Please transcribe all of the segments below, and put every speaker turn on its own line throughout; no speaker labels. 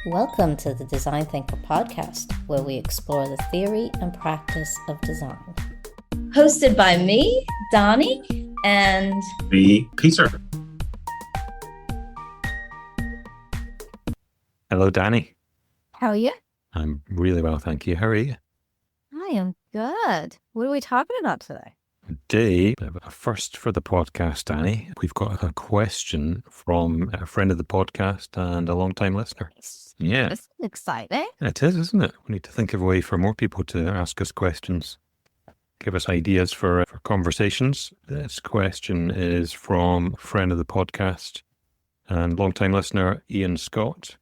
Welcome to the Design Thinker podcast, where we explore the theory and practice of design. Hosted by me, Dani, and
me, Peter.
Hello, Dani.
How are you?
I'm really well, thank you. How are you?
I am good. What are we talking about today?
Today, a first for the podcast, Dani. We've got a question from a friend of the podcast and a long-time listener. Yeah.
This is exciting.
It is, isn't it? We need to think of a way for more people to ask us questions, give us ideas for conversations. This question is from a friend of the podcast and long-time listener, Ian Scott.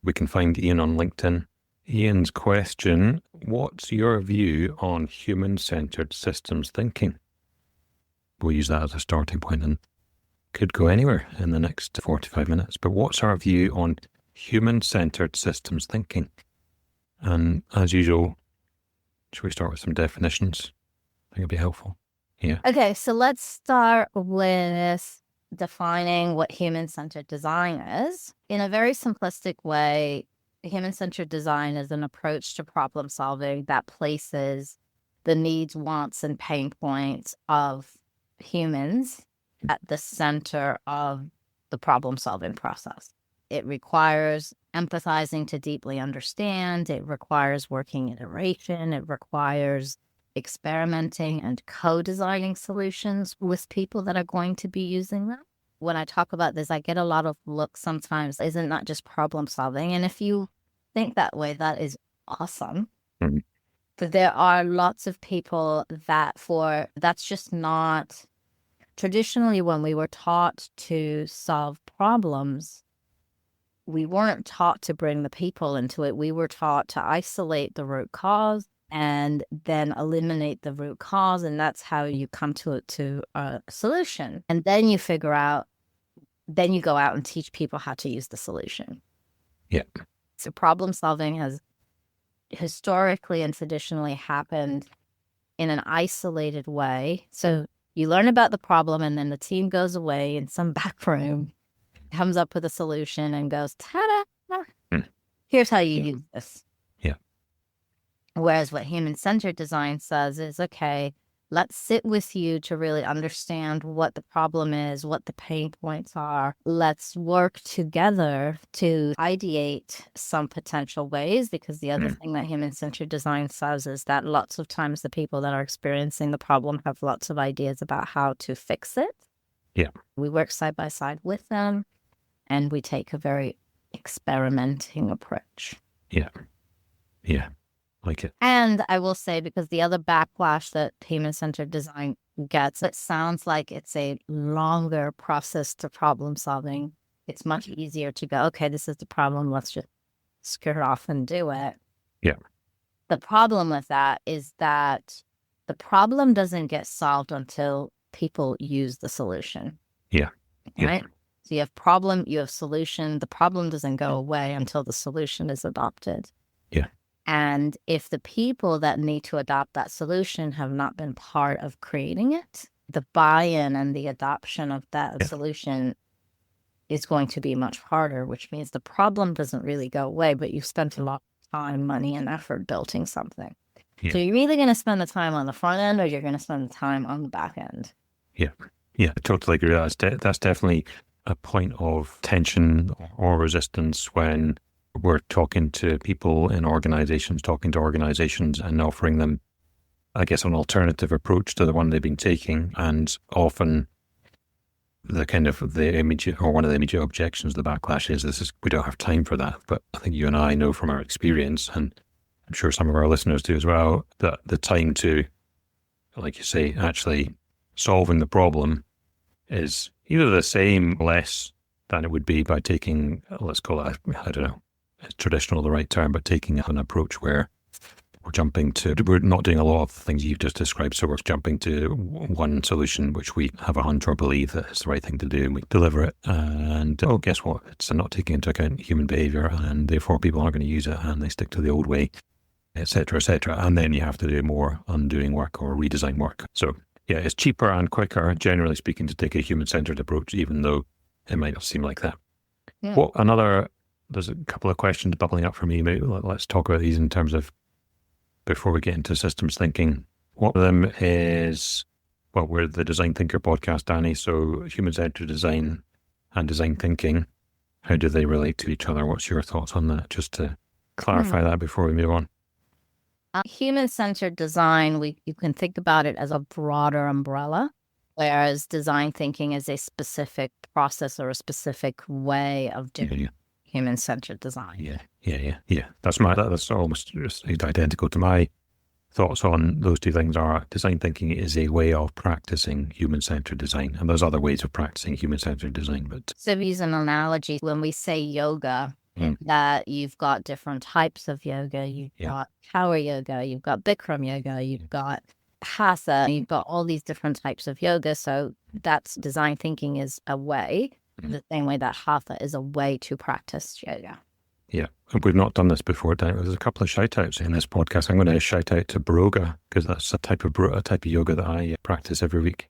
We can find Ian on LinkedIn. Ian's question: what's your view on human-centered systems thinking? We'll use that as a starting point and could go anywhere in the next 45 minutes. But what's our view on human-centered systems thinking? And as usual, should we start with some definitions? I think it'd be helpful. Yeah.
Okay, so let's start with defining what human-centered design is. In a very simplistic way, human-centered design is an approach to problem solving that places the needs, wants, and pain points of humans at the center of the problem-solving process. It requires empathizing to deeply understand. It requires working iteration. It requires experimenting and co-designing solutions with people that are going to be using them. When I talk about this, I get a lot of looks sometimes. Isn't that just problem solving? And if you think that way, that is awesome.
Mm-hmm.
But there are lots of people that's just not. Traditionally, when we were taught to solve problems, we weren't taught to bring the people into it. We were taught to isolate the root cause and then eliminate the root cause. And that's how you come to a solution. And then you go out and teach people how to use the solution.
Yeah.
So problem solving has historically and traditionally happened in an isolated way. So you learn about the problem and then the team goes away in some back room, comes up with a solution and goes, ta-da, here's how you use this.
Yeah.
Whereas what human-centered design says is, okay, let's sit with you to really understand what the problem is, what the pain points are. Let's work together to ideate some potential ways, because the other thing that human-centered design says is that lots of times the people that are experiencing the problem have lots of ideas about how to fix it.
Yeah.
We work side by side with them, and we take a very experimenting approach.
Yeah. Yeah. Like it.
And I will say, because the other backlash that human-centered design gets, it sounds like it's a longer process to problem solving. It's much easier to go, okay, this is the problem, let's just skirt off and do it.
Yeah.
The problem with that is that the problem doesn't get solved until people use the solution.
Yeah. Yeah.
Right? So you have problem, you have solution. The problem doesn't go away until the solution is adopted.
Yeah.
And if the people that need to adopt that solution have not been part of creating it, the buy-in and the adoption of that solution is going to be much harder, which means the problem doesn't really go away, but you've spent a lot of time, money, and effort building something.
Yeah.
So you're either going to spend the time on the front end or you're going to spend the time on the back end.
Yeah. Yeah, I totally agree. That's definitely a point of tension or resistance when we're talking to people in organizations, and offering them, I guess, an alternative approach to the one they've been taking. And often one of the immediate objections, the backlash is we don't have time for that. But I think you and I know from our experience, and I'm sure some of our listeners do as well, that the time to, like you say, actually solving the problem is either the same, less than it would be by taking, let's call it, I don't know, is traditional the right term, but taking an approach where we're not doing a lot of things you've just described. So we're jumping to one solution, which we have a hunch or believe that it's the right thing to do, and we deliver it. And guess what? It's not taking into account human behavior, and therefore people aren't going to use it, and they stick to the old way, et cetera, et cetera. And then you have to do more undoing work or redesign work. So yeah, it's cheaper and quicker, generally speaking, to take a human-centered approach, even though it might not seem like that.
Yeah.
What another there's a couple of questions bubbling up for me. Maybe let's talk about these in terms of, before we get into systems thinking. One of them is, well, we're the Design Thinker podcast, Dani. So human-centered design and design thinking, how do they relate to each other? What's your thoughts on that? Just to clarify that before we move on.
Human-centered design, you can think about it as a broader umbrella, whereas design thinking is a specific process or a specific way of doing human-centered design.
Yeah. That's almost just identical to my thoughts on those two things. Are design thinking is a way of practicing human-centered design, and there's other ways of practicing human-centered design. But
so to use an analogy, when we say yoga, that you've got different types of yoga. You've got power yoga, you've got Bikram yoga, you've got hatha, you've got all these different types of yoga. So that's design thinking is a way, the same way that hatha is a way to practice yoga.
Yeah, and we've not done this before. There's a couple of shout outs in this podcast. I'm going to shout out to Baroga, because that's a type of yoga that I practice every week.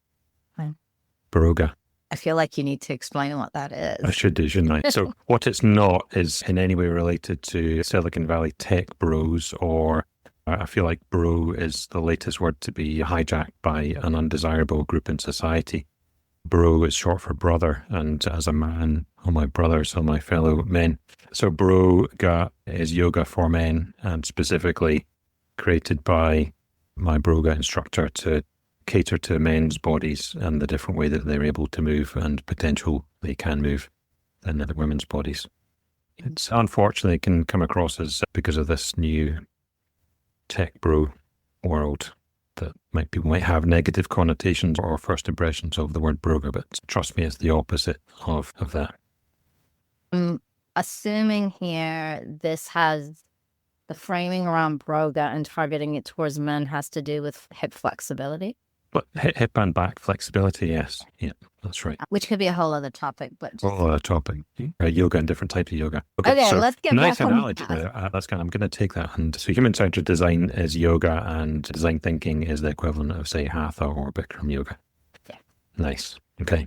Baroga.
I feel like you need to explain what that is.
I should do, shouldn't I? So what it's not is in any way related to Silicon Valley tech bros, or I feel like bro is the latest word to be hijacked by an undesirable group in society. Bro is short for brother, and as a man, all my brothers, all my fellow men. So Broga is yoga for men, and specifically created by my Broga instructor to cater to men's bodies and the different way that they're able to move and potential they can move than the women's bodies. It's unfortunately can come across as, because of this new tech bro world, that people might have negative connotations or first impressions of the word broga, but trust me, it's the opposite of that.
Assuming here this has the framing around broga and targeting it towards men has to do with hip flexibility.
But hip and back flexibility, yes. Yeah, that's right.
Which could be a whole other topic. But
whole other topic. Yoga and different types of yoga.
Okay, so let's get
nice
back
analogy there. That's kind of, I'm going to take that. And so human-centered design is yoga, and design thinking is the equivalent of, say, hatha or Bikram yoga.
Yeah.
Nice. Okay.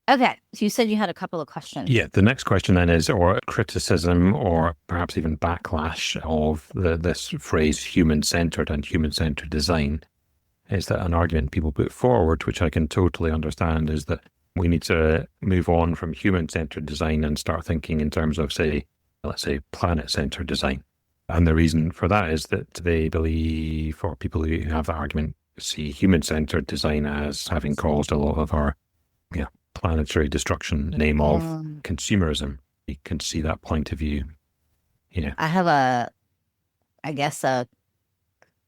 Okay, so you said you had a couple of questions.
Yeah, the next question then is, or criticism or perhaps even backlash of this phrase human-centered and human-centered design, is that an argument people put forward, which I can totally understand, is that we need to move on from human-centered design and start thinking in terms of, let's say, planet-centered design. And the reason for that is that they believe, or people who have that argument, see human-centered design as having caused a lot of our planetary destruction in the name of consumerism. You can see that point of view.
I have a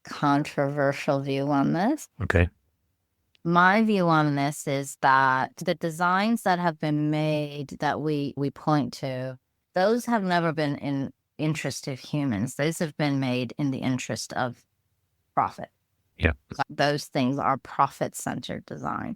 controversial view on this.
Okay.
My view on this is that the designs that have been made that we point to, those have never been in interest of humans. Those have been made in the interest of profit.
Yeah.
Those things are profit-centered design.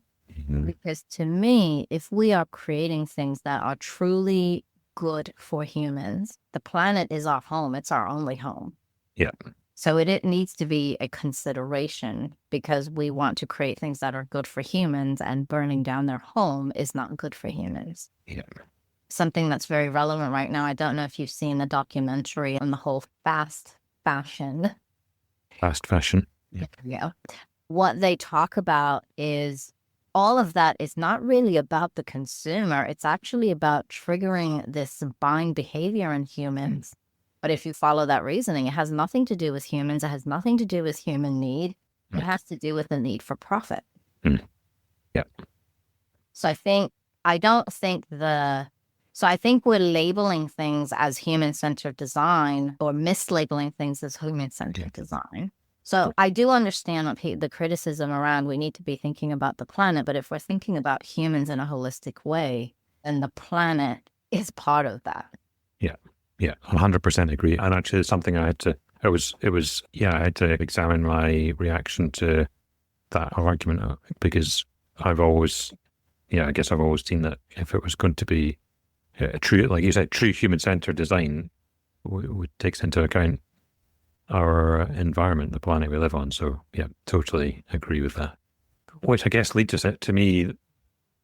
Because to me, if we are creating things that are truly good for humans, the planet is our home. It's our only home.
Yeah.
So it needs to be a consideration, because we want to create things that are good for humans, and burning down their home is not good for humans.
Yeah.
Something that's very relevant right now. I don't know if you've seen the documentary on the whole fast fashion.
Fast fashion.
Yeah. What they talk about is all of that is not really about the consumer. It's actually about triggering this buying behavior in humans. But if you follow that reasoning, it has nothing to do with humans. It has nothing to do with human need. It has to do with the need for profit.
Yeah.
So I think we're labeling things as human-centered design, or mislabeling things as human-centered design. So I do understand the criticism around we need to be thinking about the planet, but if we're thinking about humans in a holistic way, then the planet is part of that.
Yeah, 100% agree. And actually, it's something I had to examine my reaction to that argument, because I've always seen that if it was going to be a true, like you said, true human-centered design, it takes into account our environment, the planet we live on. So yeah, totally agree with that. Which I guess leads us to me,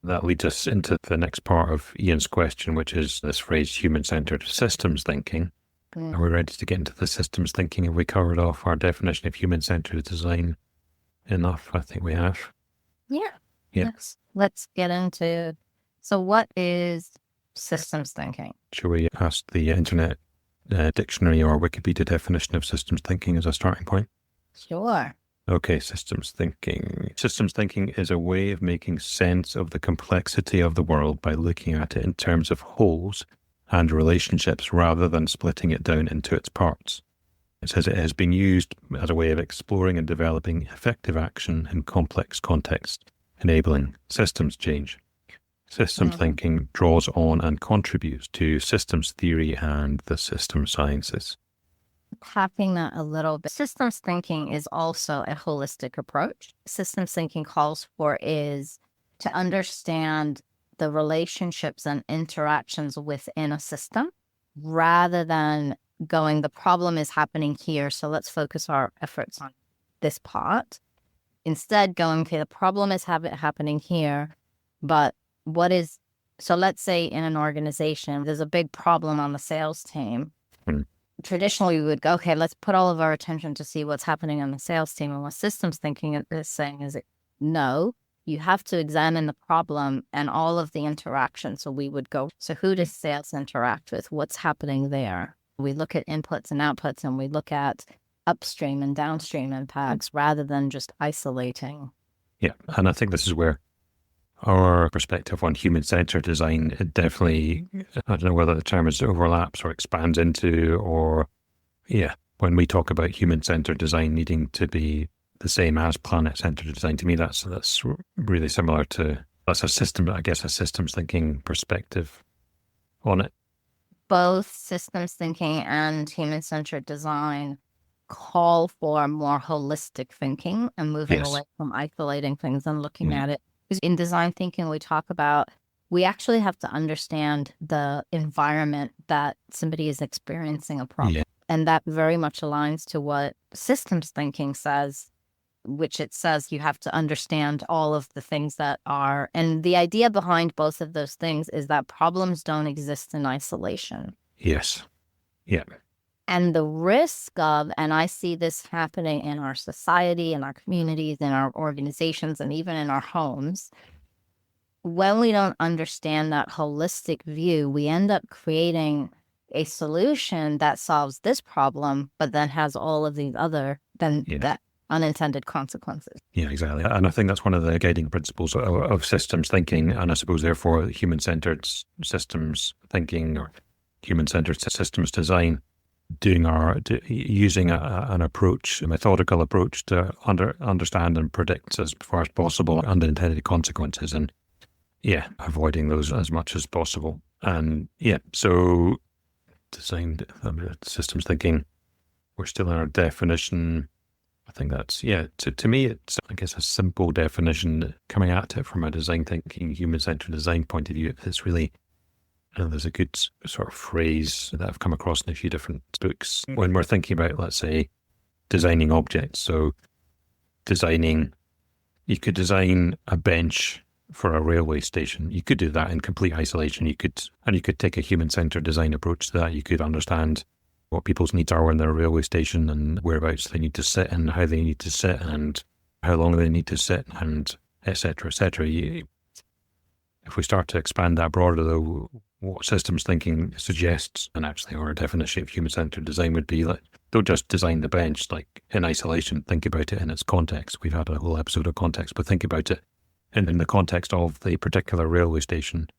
That leads us into the next part of Ian's question, which is this phrase human-centered systems thinking. Are we ready to get into the systems thinking? Have we covered off our definition of human-centered design enough? I think we have.
Yeah.
Yeah.
Let's get into, so what is systems thinking?
Shall we ask the internet dictionary or Wikipedia definition of systems thinking as a starting point?
Sure.
Okay, systems thinking. Systems thinking is a way of making sense of the complexity of the world by looking at it in terms of wholes and relationships rather than splitting it down into its parts. It says it has been used as a way of exploring and developing effective action in complex contexts, enabling systems change. Systems thinking draws on and contributes to systems theory and the system sciences.
Tapping that a little bit. Systems thinking is also a holistic approach. Systems thinking calls for is to understand the relationships and interactions within a system rather than going, the problem is happening here, so let's focus our efforts on this part. Instead, going, okay, the problem is happening here, but what is, so let's say in an organization, there's a big problem on the sales team. Traditionally, we would go, okay, let's put all of our attention to see what's happening on the sales team. And what systems thinking is saying is, no, you have to examine the problem and all of the interactions. So we would go, so who does sales interact with? What's happening there? We look at inputs and outputs, and we look at upstream and downstream impacts rather than just isolating.
Yeah, and I think this is where our perspective on human-centered design, it definitely, I don't know whether the term is overlaps or expands into, or, yeah, when we talk about human-centered design needing to be the same as planet-centered design, to me, that's really similar to, that's a system, I guess, a systems thinking perspective on it.
Both systems thinking and human-centered design call for more holistic thinking and moving away from isolating things and looking at it. Because in design thinking, we talk about, we actually have to understand the environment that somebody is experiencing a problem. Yeah. And that very much aligns to what systems thinking says, which it says you have to understand all of the things that are, and the idea behind both of those things is that problems don't exist in isolation.
Yes. Yeah.
And the risk of, and I see this happening in our society, in our communities, in our organizations, and even in our homes, when we don't understand that holistic view, we end up creating a solution that solves this problem, but then has all of these other, that unintended consequences.
Yeah, exactly. And I think that's one of the guiding principles of systems thinking, and I suppose therefore human-centered systems thinking or human-centered systems design, using an approach, a methodical approach to understand and predict as far as possible unintended consequences, and avoiding those as much as possible. And so designed systems thinking, we're still in our definition. I think that's, to me, it's, I guess, a simple definition coming at it from a design thinking, human-centered design point of view. It's really, there's a good sort of phrase that I've come across in a few different books when we're thinking about, let's say, designing objects. So you could design a bench for a railway station. You could do that in complete isolation. You could take a human-centered design approach to that. You could understand what people's needs are when they're a railway station and whereabouts they need to sit and how they need to sit and how long they need to sit and et cetera, et cetera. If we start to expand that broader, though, what systems thinking suggests, and actually our definition of human-centered design would be, like, don't just design the bench like in isolation. Think about it in its context. We've had a whole episode of context, but think about it in the context of the particular railway station,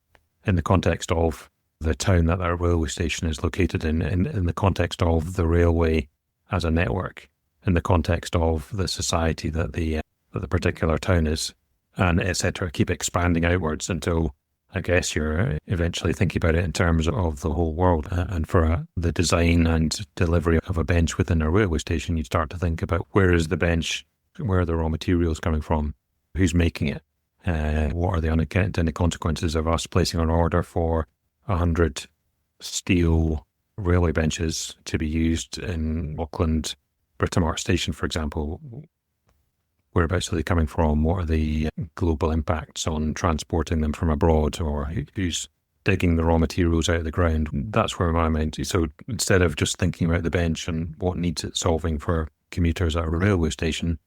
in the context of the town that railway station is located in the context of the railway as a network, in the context of the society that the particular town is, and et cetera. Keep expanding outwards until, I guess, you're eventually thinking about it in terms of the whole world. And for the design and delivery of a bench within a railway station, you start to think about, where is the bench? Where are the raw materials coming from? Who's making it? What are the unintended consequences of us placing an order for 100 steel railway benches to be used in Auckland Britomart Station, for example? Whereabouts are they coming from? What are the global impacts on transporting them from abroad, or who's digging the raw materials out of the ground? That's where my mind is. So instead of just thinking about the bench and what needs it solving for commuters at a railway station,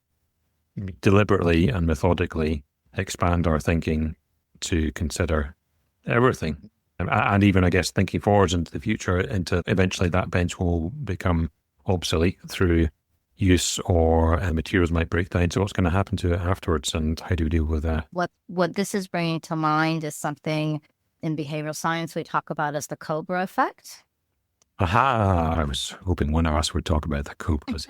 deliberately and methodically expand our thinking to consider everything. And even, I guess, thinking forwards into the future, into eventually that bench will become obsolete through use, or materials might break down. So what's going to happen to it afterwards, and how do we deal with that?
What this is bringing to mind is something in behavioral science we talk about as the Cobra effect.
Aha! I was hoping one of us would talk about the cobras.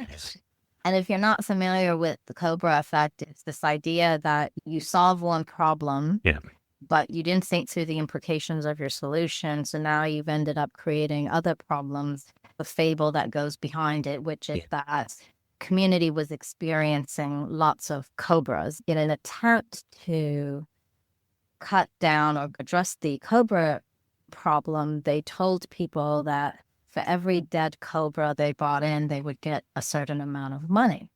And if you're not familiar with the Cobra effect, it's this idea that you solve one problem,
Yeah.
but you didn't think through the implications of your solution. So now you've ended up creating other problems. The fable that goes behind it, which is that community was experiencing lots of cobras. In an attempt to cut down or address the cobra problem, they told people that for every dead cobra they brought in, they would get a certain amount of money.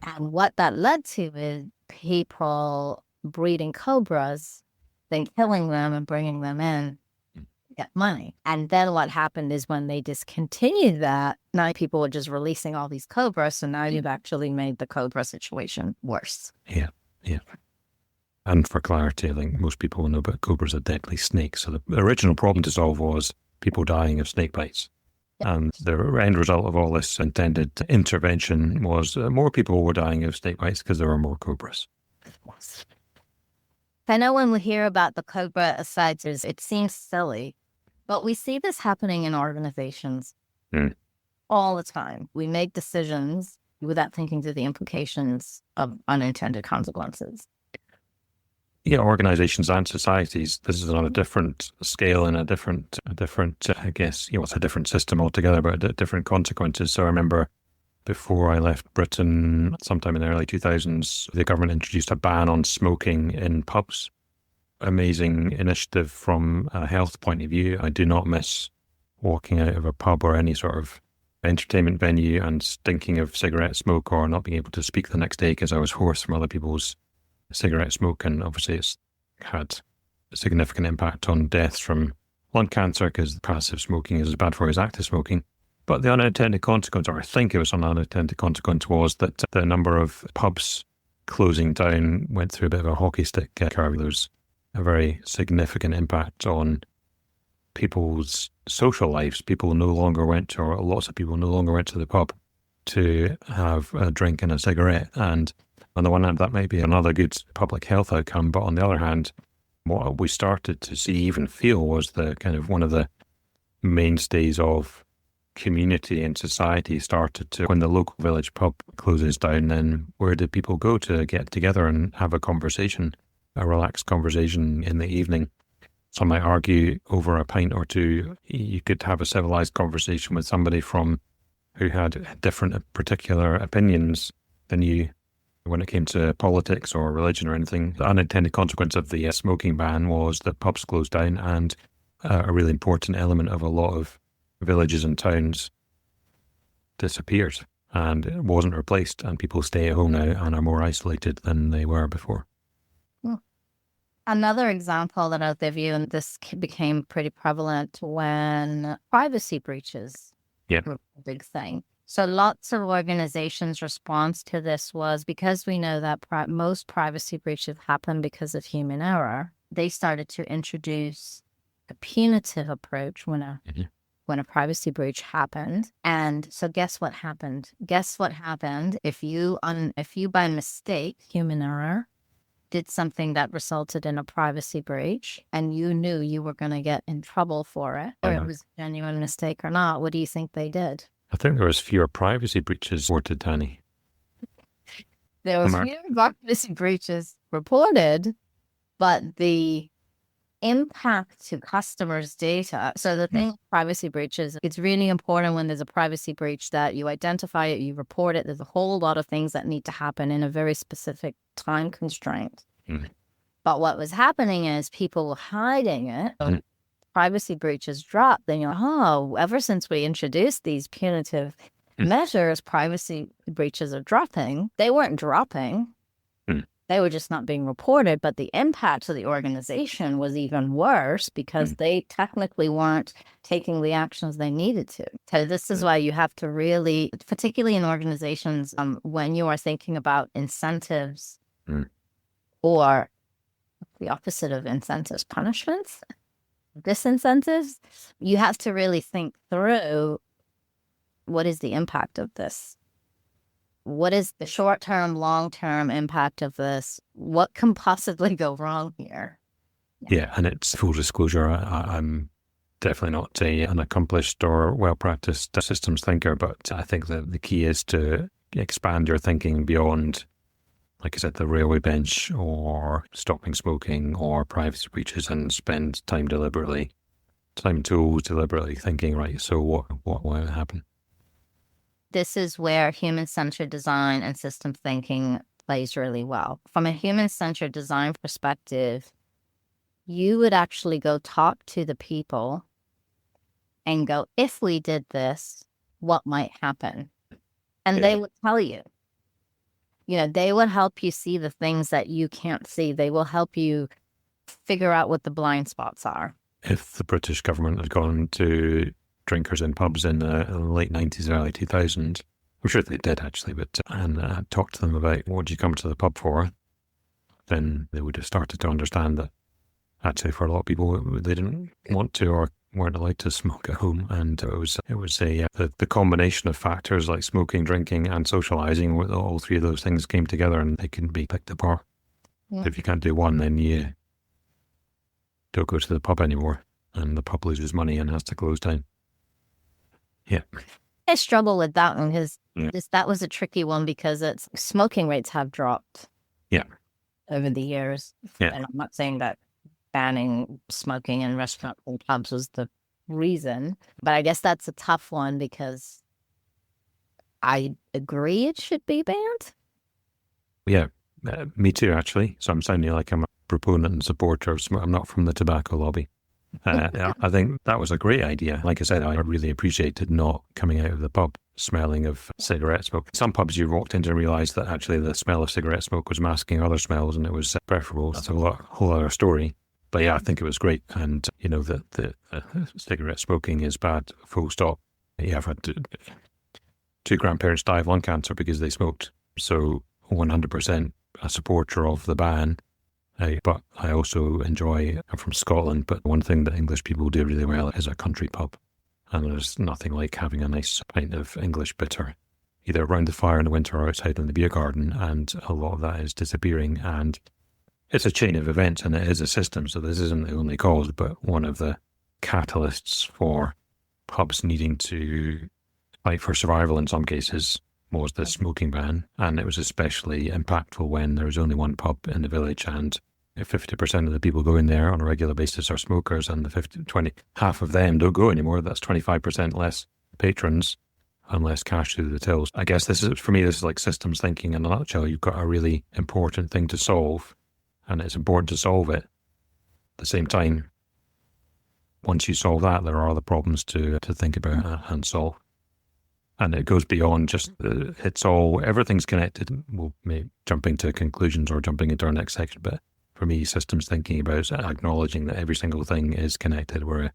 And what that led to is people breeding cobras, then killing them and bringing them in to get money. And then what happened is when they discontinued that, now people were just releasing all these cobras. So now you've actually made the cobra situation worse.
Yeah. And for clarity, I think most people will know about cobras are deadly snakes. So the original problem to solve was people dying of snake bites. Yep. And the end result of all this intended intervention was more people were dying of snake bites because there were more cobras.
I know when we hear about the cobra effect, it seems silly, but we see this happening in organizations all the time. We make decisions without thinking through the implications of unintended consequences.
Yeah, organizations and societies. This is on a different scale and a different, I guess, it's a different system altogether, but different consequences. So I remember before I left Britain, sometime in the early 2000s, the government introduced a ban on smoking in pubs. Amazing initiative from a health point of view. I do not miss walking out of a pub or any sort of entertainment venue and stinking of cigarette smoke, or not being able to speak the next day because I was hoarse from other people's cigarette smoke. And obviously it's had a significant impact on deaths from lung cancer because passive smoking is as bad for you as active smoking. But the unintended consequence, or I think it was an unintended consequence, was that the number of pubs closing down went through a bit of a hockey stick curve. There was a very significant impact on people's social lives. People no longer went, or lots of people no longer went to the pub to have a drink and a cigarette. And on the one hand, that might be another good public health outcome. But on the other hand, what we started to see, even feel, was the kind of one of the mainstays of community and society started to, when the local village pub closes down, then where do people go to get together and have a conversation, a relaxed conversation in the evening? Some might argue over a pint or two, you could have a civilized conversation with somebody who had different particular opinions than you when it came to politics or religion or anything. The unintended consequence of the smoking ban was that pubs closed down, and a really important element of a lot of villages and towns disappeared and it wasn't replaced, and people stay at home now and are more isolated than they were before.
Another example that I'll give you, and this became pretty prevalent when privacy breaches were a big thing. So lots of organizations' response to this was, because we know that most privacy breaches happen because of human error, they started to introduce a punitive approach when a privacy breach happened. And so guess what happened? If you by mistake, human error, did something that resulted in a privacy breach and you knew you were going to get in trouble for it, or it was a genuine mistake or not, what do you think they did?
I think there was fewer privacy breaches reported, Dani.
There was fewer privacy breaches reported, but the impact to customers' data. So the thing with privacy breaches, it's really important when there's a privacy breach that you identify it, you report it. There's a whole lot of things that need to happen in a very specific time constraint. But what was happening is people were hiding it. Privacy breaches dropped. Then you're like, ever since we introduced these punitive measures, privacy breaches are dropping. They weren't dropping. They were just not being reported, but the impact to the organization was even worse because they technically weren't taking the actions they needed to. So this is why you have to really, particularly in organizations, when you are thinking about incentives or the opposite of incentives, punishments, disincentives, you have to really think through what is the impact of this? What is the short-term, long-term impact of this? What can possibly go wrong here?
Yeah, and it's full disclosure. I'm definitely not an accomplished or well-practiced systems thinker, but I think that the key is to expand your thinking beyond, like I said, the railway bench or stopping smoking or privacy breaches, and spend time tools deliberately thinking, right, so what will happen?
This is where human-centered design and system thinking plays really well. From a human-centered design perspective, you would actually go talk to the people and go, if we did this, what might happen? And they would tell you. They would help you see the things that you can't see. They will help you figure out what the blind spots are.
If the British government had gone to drinkers in pubs in the late 90s, early 2000s, I'm sure they did actually, and talked to them about what do you come to the pub for, then they would have started to understand that actually for a lot of people they didn't want to or weren't allowed to smoke at home, and it was the combination of factors like smoking, drinking, and socializing. All three of those things came together, and they can be picked apart. Yeah. If you can't do one, then you don't go to the pub anymore, and the pub loses money and has to close down. Yeah.
I struggle with that one because that was a tricky one because smoking rates have dropped.
Yeah.
Over the years. Yeah. And I'm not saying that banning smoking in restaurants and pubs was the reason, but I guess that's a tough one because I agree it should be banned.
Yeah, me too, actually. So I'm sounding like I'm a proponent and supporter of smoke. I'm not from the tobacco lobby. I think that was a great idea. Like I said, I really appreciated not coming out of the pub smelling of cigarette smoke. Some pubs you walked into and realised that actually the smell of cigarette smoke was masking other smells and it was preferable. That's a whole other story. But yeah, I think it was great. And, that the cigarette smoking is bad, full stop. Yeah, I've had two grandparents die of lung cancer because they smoked. So 100% a supporter of the ban. But I also I'm from Scotland, but one thing that English people do really well is a country pub. And there's nothing like having a nice pint of English bitter, either around the fire in the winter or outside in the beer garden. And a lot of that is disappearing. And it's a chain of events and it is a system. So this isn't the only cause, but one of the catalysts for pubs needing to fight for survival in some cases was the smoking ban. And it was especially impactful when there was only one pub in the village and 50% of the people going there on a regular basis are smokers, and half of them don't go anymore. That's 25% less patrons and less cash through the tills. I guess this is like systems thinking in a nutshell. You've got a really important thing to solve, and it's important to solve it. At the same time, once you solve that, there are other problems to think about and solve. And it goes beyond just, everything's connected. We'll maybe jumping to conclusions or jumping into our next section, but for me, systems thinking about acknowledging that every single thing is connected. We're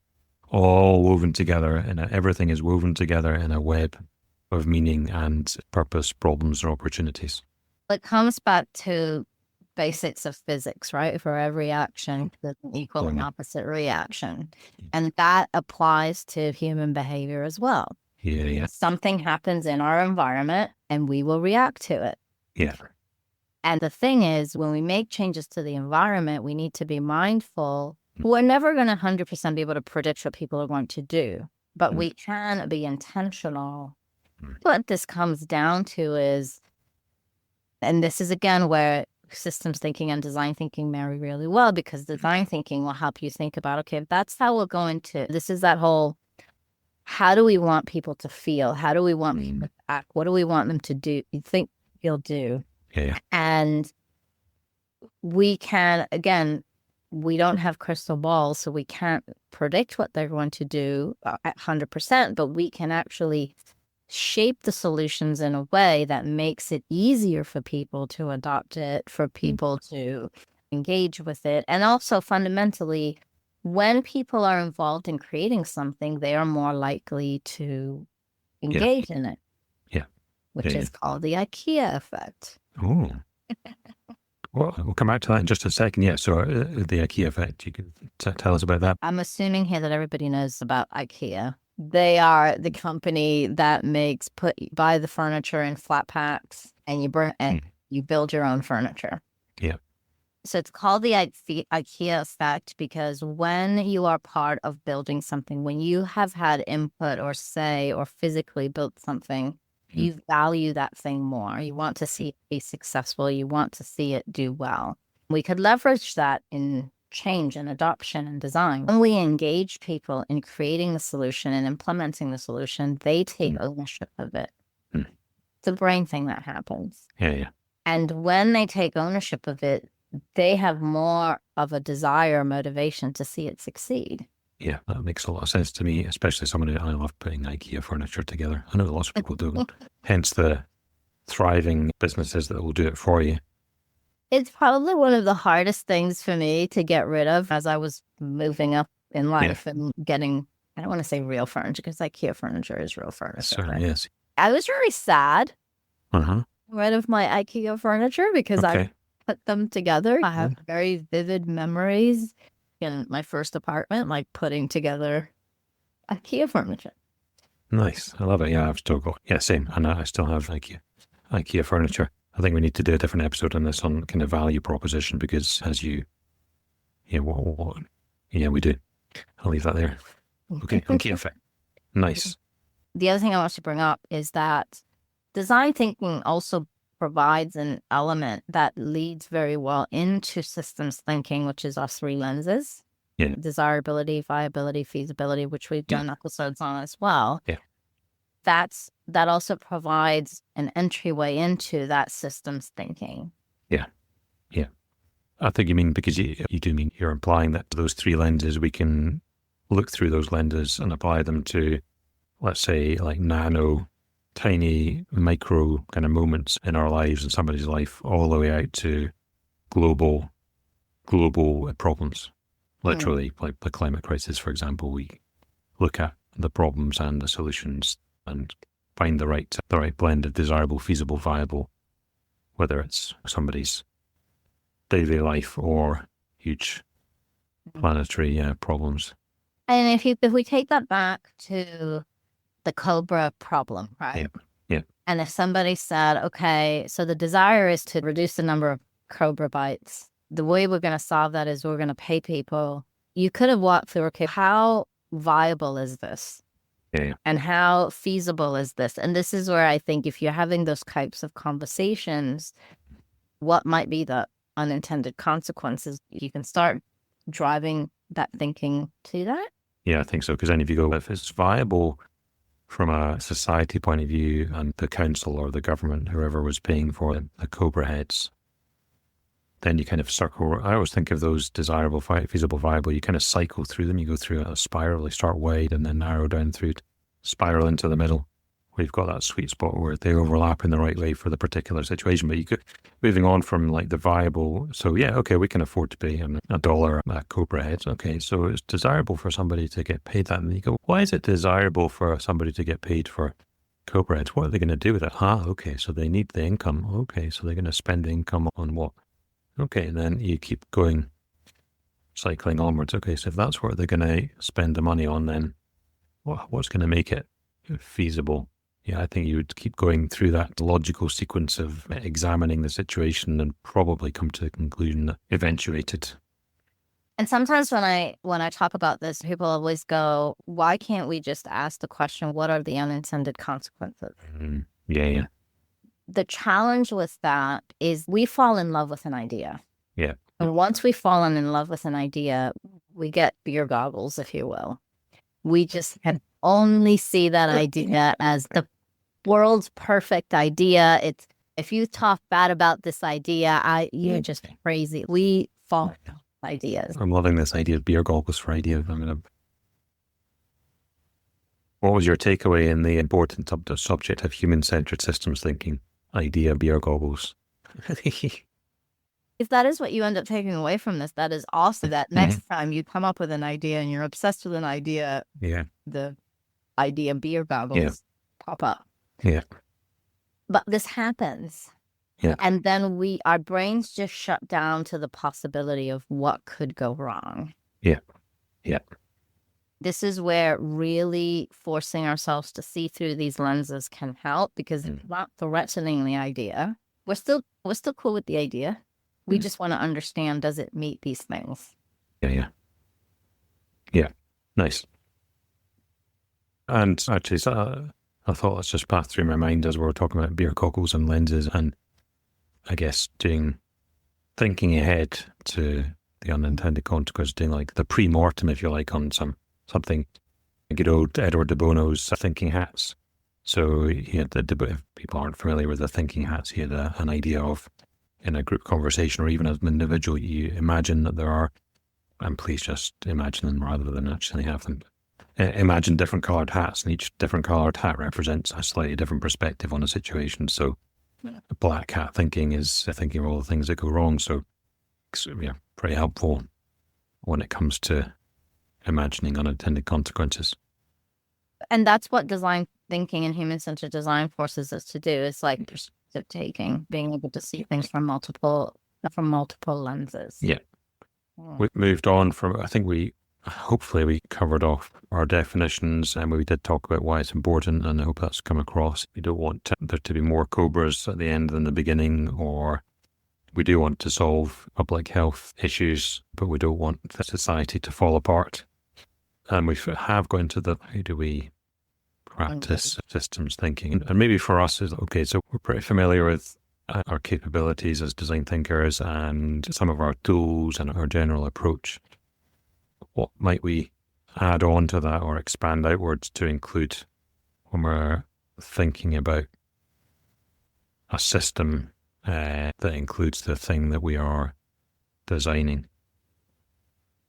all woven together, and everything is woven together in a web of meaning and purpose, problems, and opportunities.
It comes back to basics of physics, right? For every action, there's an equal and opposite reaction. And that applies to human behavior as well.
Yeah.
Something happens in our environment and we will react to it.
Yeah.
And the thing is, when we make changes to the environment, we need to be mindful. We're never going to 100% be able to predict what people are going to do, but we can be intentional. What this comes down to is, and this is again where systems thinking and design thinking marry really well, because design thinking will help you think about, okay, if that's how we're going to, this is that whole, how do we want people to feel? How do we want people to act? What do we want them to do? You think you'll do?
Yeah.
And we can, again, we don't have crystal balls, so we can't predict what they're going to do at 100%, but we can actually shape the solutions in a way that makes it easier for people to adopt it, for people to engage with it. And also fundamentally, when people are involved in creating something, they are more likely to
Yeah.
engage in it,
Yeah.
which
Yeah.
is called the IKEA effect.
Oh. Well, we'll come back to that in just a second. Yeah. So the IKEA effect, you can tell us about that.
I'm assuming here that everybody knows about IKEA. They are the company that buy the furniture in flat packs and you build your own furniture.
Yeah.
So it's called the IKEA effect because when you are part of building something, when you have had input or say or physically built something, you value that thing more. You want to see it be successful. You want to see it do well. We could leverage that in change and adoption and design. When we engage people in creating the solution and implementing the solution, they take ownership of it. It's a brain thing that happens.
Yeah. Yeah.
And when they take ownership of it, they have more of a desire or motivation to see it succeed.
Yeah, that makes a lot of sense to me, especially someone who I love putting IKEA furniture together. I know lots of people do. Hence the thriving businesses that will do it for you.
It's probably one of the hardest things for me to get rid of as I was moving up in life and getting, I don't want to say real furniture because IKEA furniture is real furniture.
Certainly, yes.
I was very sad
Uh-huh.
rid of my IKEA furniture because I put them together. I have very vivid memories in my first apartment, like putting together IKEA furniture.
Nice. I love it. Yeah, I've still got, same. And I still have IKEA furniture. I think we need to do a different episode on this on kind of value proposition because we do. I'll leave that there. Okay, IKEA effect. Nice.
The other thing I want to bring up is that design thinking also provides an element that leads very well into systems thinking, which is our three lenses.
Yeah.
Desirability, viability, feasibility, which we've done episodes on as well.
Yeah.
That also provides an entryway into that systems thinking.
Yeah. Yeah. I think you mean, because you do mean, you're implying that those three lenses, we can look through those lenses and apply them to, let's say, like tiny micro kind of moments in our lives, in somebody's life, all the way out to global problems. Literally, like the climate crisis, for example, we look at the problems and the solutions and find the right blend of desirable, feasible, viable, whether it's somebody's daily life or huge planetary problems.
And if we take that back to the Cobra problem, right?
Yeah.
And if somebody said, okay, so the desire is to reduce the number of Cobra bites, the way we're going to solve that is we're going to pay people. You could have walked through, okay, how viable is this?
Yeah.
And how feasible is this? And this is where I think if you're having those types of conversations, what might be the unintended consequences? You can start driving that thinking to that.
Yeah, I think so. Because then if you go, if it's viable from a society point of view and the council or the government, whoever was paying for the Cobra heads, then you kind of circle. I always think of those desirable, feasible, viable. You kind of cycle through them. You go through a spiral. They start wide and then narrow down through, spiral into the middle, where you've got that sweet spot where they overlap in the right way for the particular situation. But you could, moving on from like the viable. So yeah, okay, we can afford to pay $1 a Cobra head. Okay, so it's desirable for somebody to get paid that. And you go, why is it desirable for somebody to get paid for Cobra heads? What are they going to do with it? Okay, so they need the income. Okay, so they're going to spend the income on what? Okay, and then you keep going, cycling onwards. Okay, so if that's what they're going to spend the money on, then what's going to make it feasible? Yeah, I think you would keep going through that logical sequence of examining the situation and probably come to the conclusion that eventuated.
And sometimes when I talk about this, people always go, why can't we just ask the question, what are the unintended consequences?
Yeah.
The challenge with that is we fall in love with an idea.
Yeah.
And once we've fallen in love with an idea, we get beer goggles, if you will. We just can only see that idea as the world's perfect idea. It's, if you talk bad about this idea, you're just crazy. We fall in love with ideas.
I'm loving this idea of beer goggles for ideas. What was your takeaway in the important subject of human-centered systems thinking? Idea, beer goggles.
If that is what you end up taking away from this, that is also that next time you come up with an idea and you're obsessed with an idea,
Yeah.
the idea beer goggles pop up.
Yeah.
But this happens.
Yeah.
And then our brains just shut down to the possibility of what could go wrong.
Yeah. Yeah.
This is where really forcing ourselves to see through these lenses can help, because it's not threatening the idea. We're still cool with the idea. We just want to understand, does it meet these things?
Yeah. Yeah. Nice. And actually, I thought that's just passed through my mind as we were talking about beer goggles and lenses, and I guess thinking ahead to the unintended consequences, doing like the pre-mortem, if you like, on something. Good old Edward de Bono's thinking hats. So he had if people aren't familiar with the thinking hats, he had an idea of, in a group conversation or even as an individual, you imagine that there are, and please just imagine them rather than actually have them. Imagine different coloured hats, and each different coloured hat represents a slightly different perspective on a situation. So black hat thinking is thinking of all the things that go wrong. So yeah, pretty helpful when it comes to imagining unintended consequences.
And that's what design thinking and human-centered design forces us to do. It's like perspective taking, being able to see things from multiple lenses.
Yeah. We've moved on from, I think hopefully we covered off our definitions, and we did talk about why it's important, and I hope that's come across. We don't want there to be more cobras at the end than the beginning, or we do want to solve public health issues, but we don't want the society to fall apart. And we have gone into how do we practice systems thinking? And maybe for us is, okay, so we're pretty familiar with our capabilities as design thinkers and some of our tools and our general approach. What might we add on to that or expand outwards to include when we're thinking about a system that includes the thing that we are designing?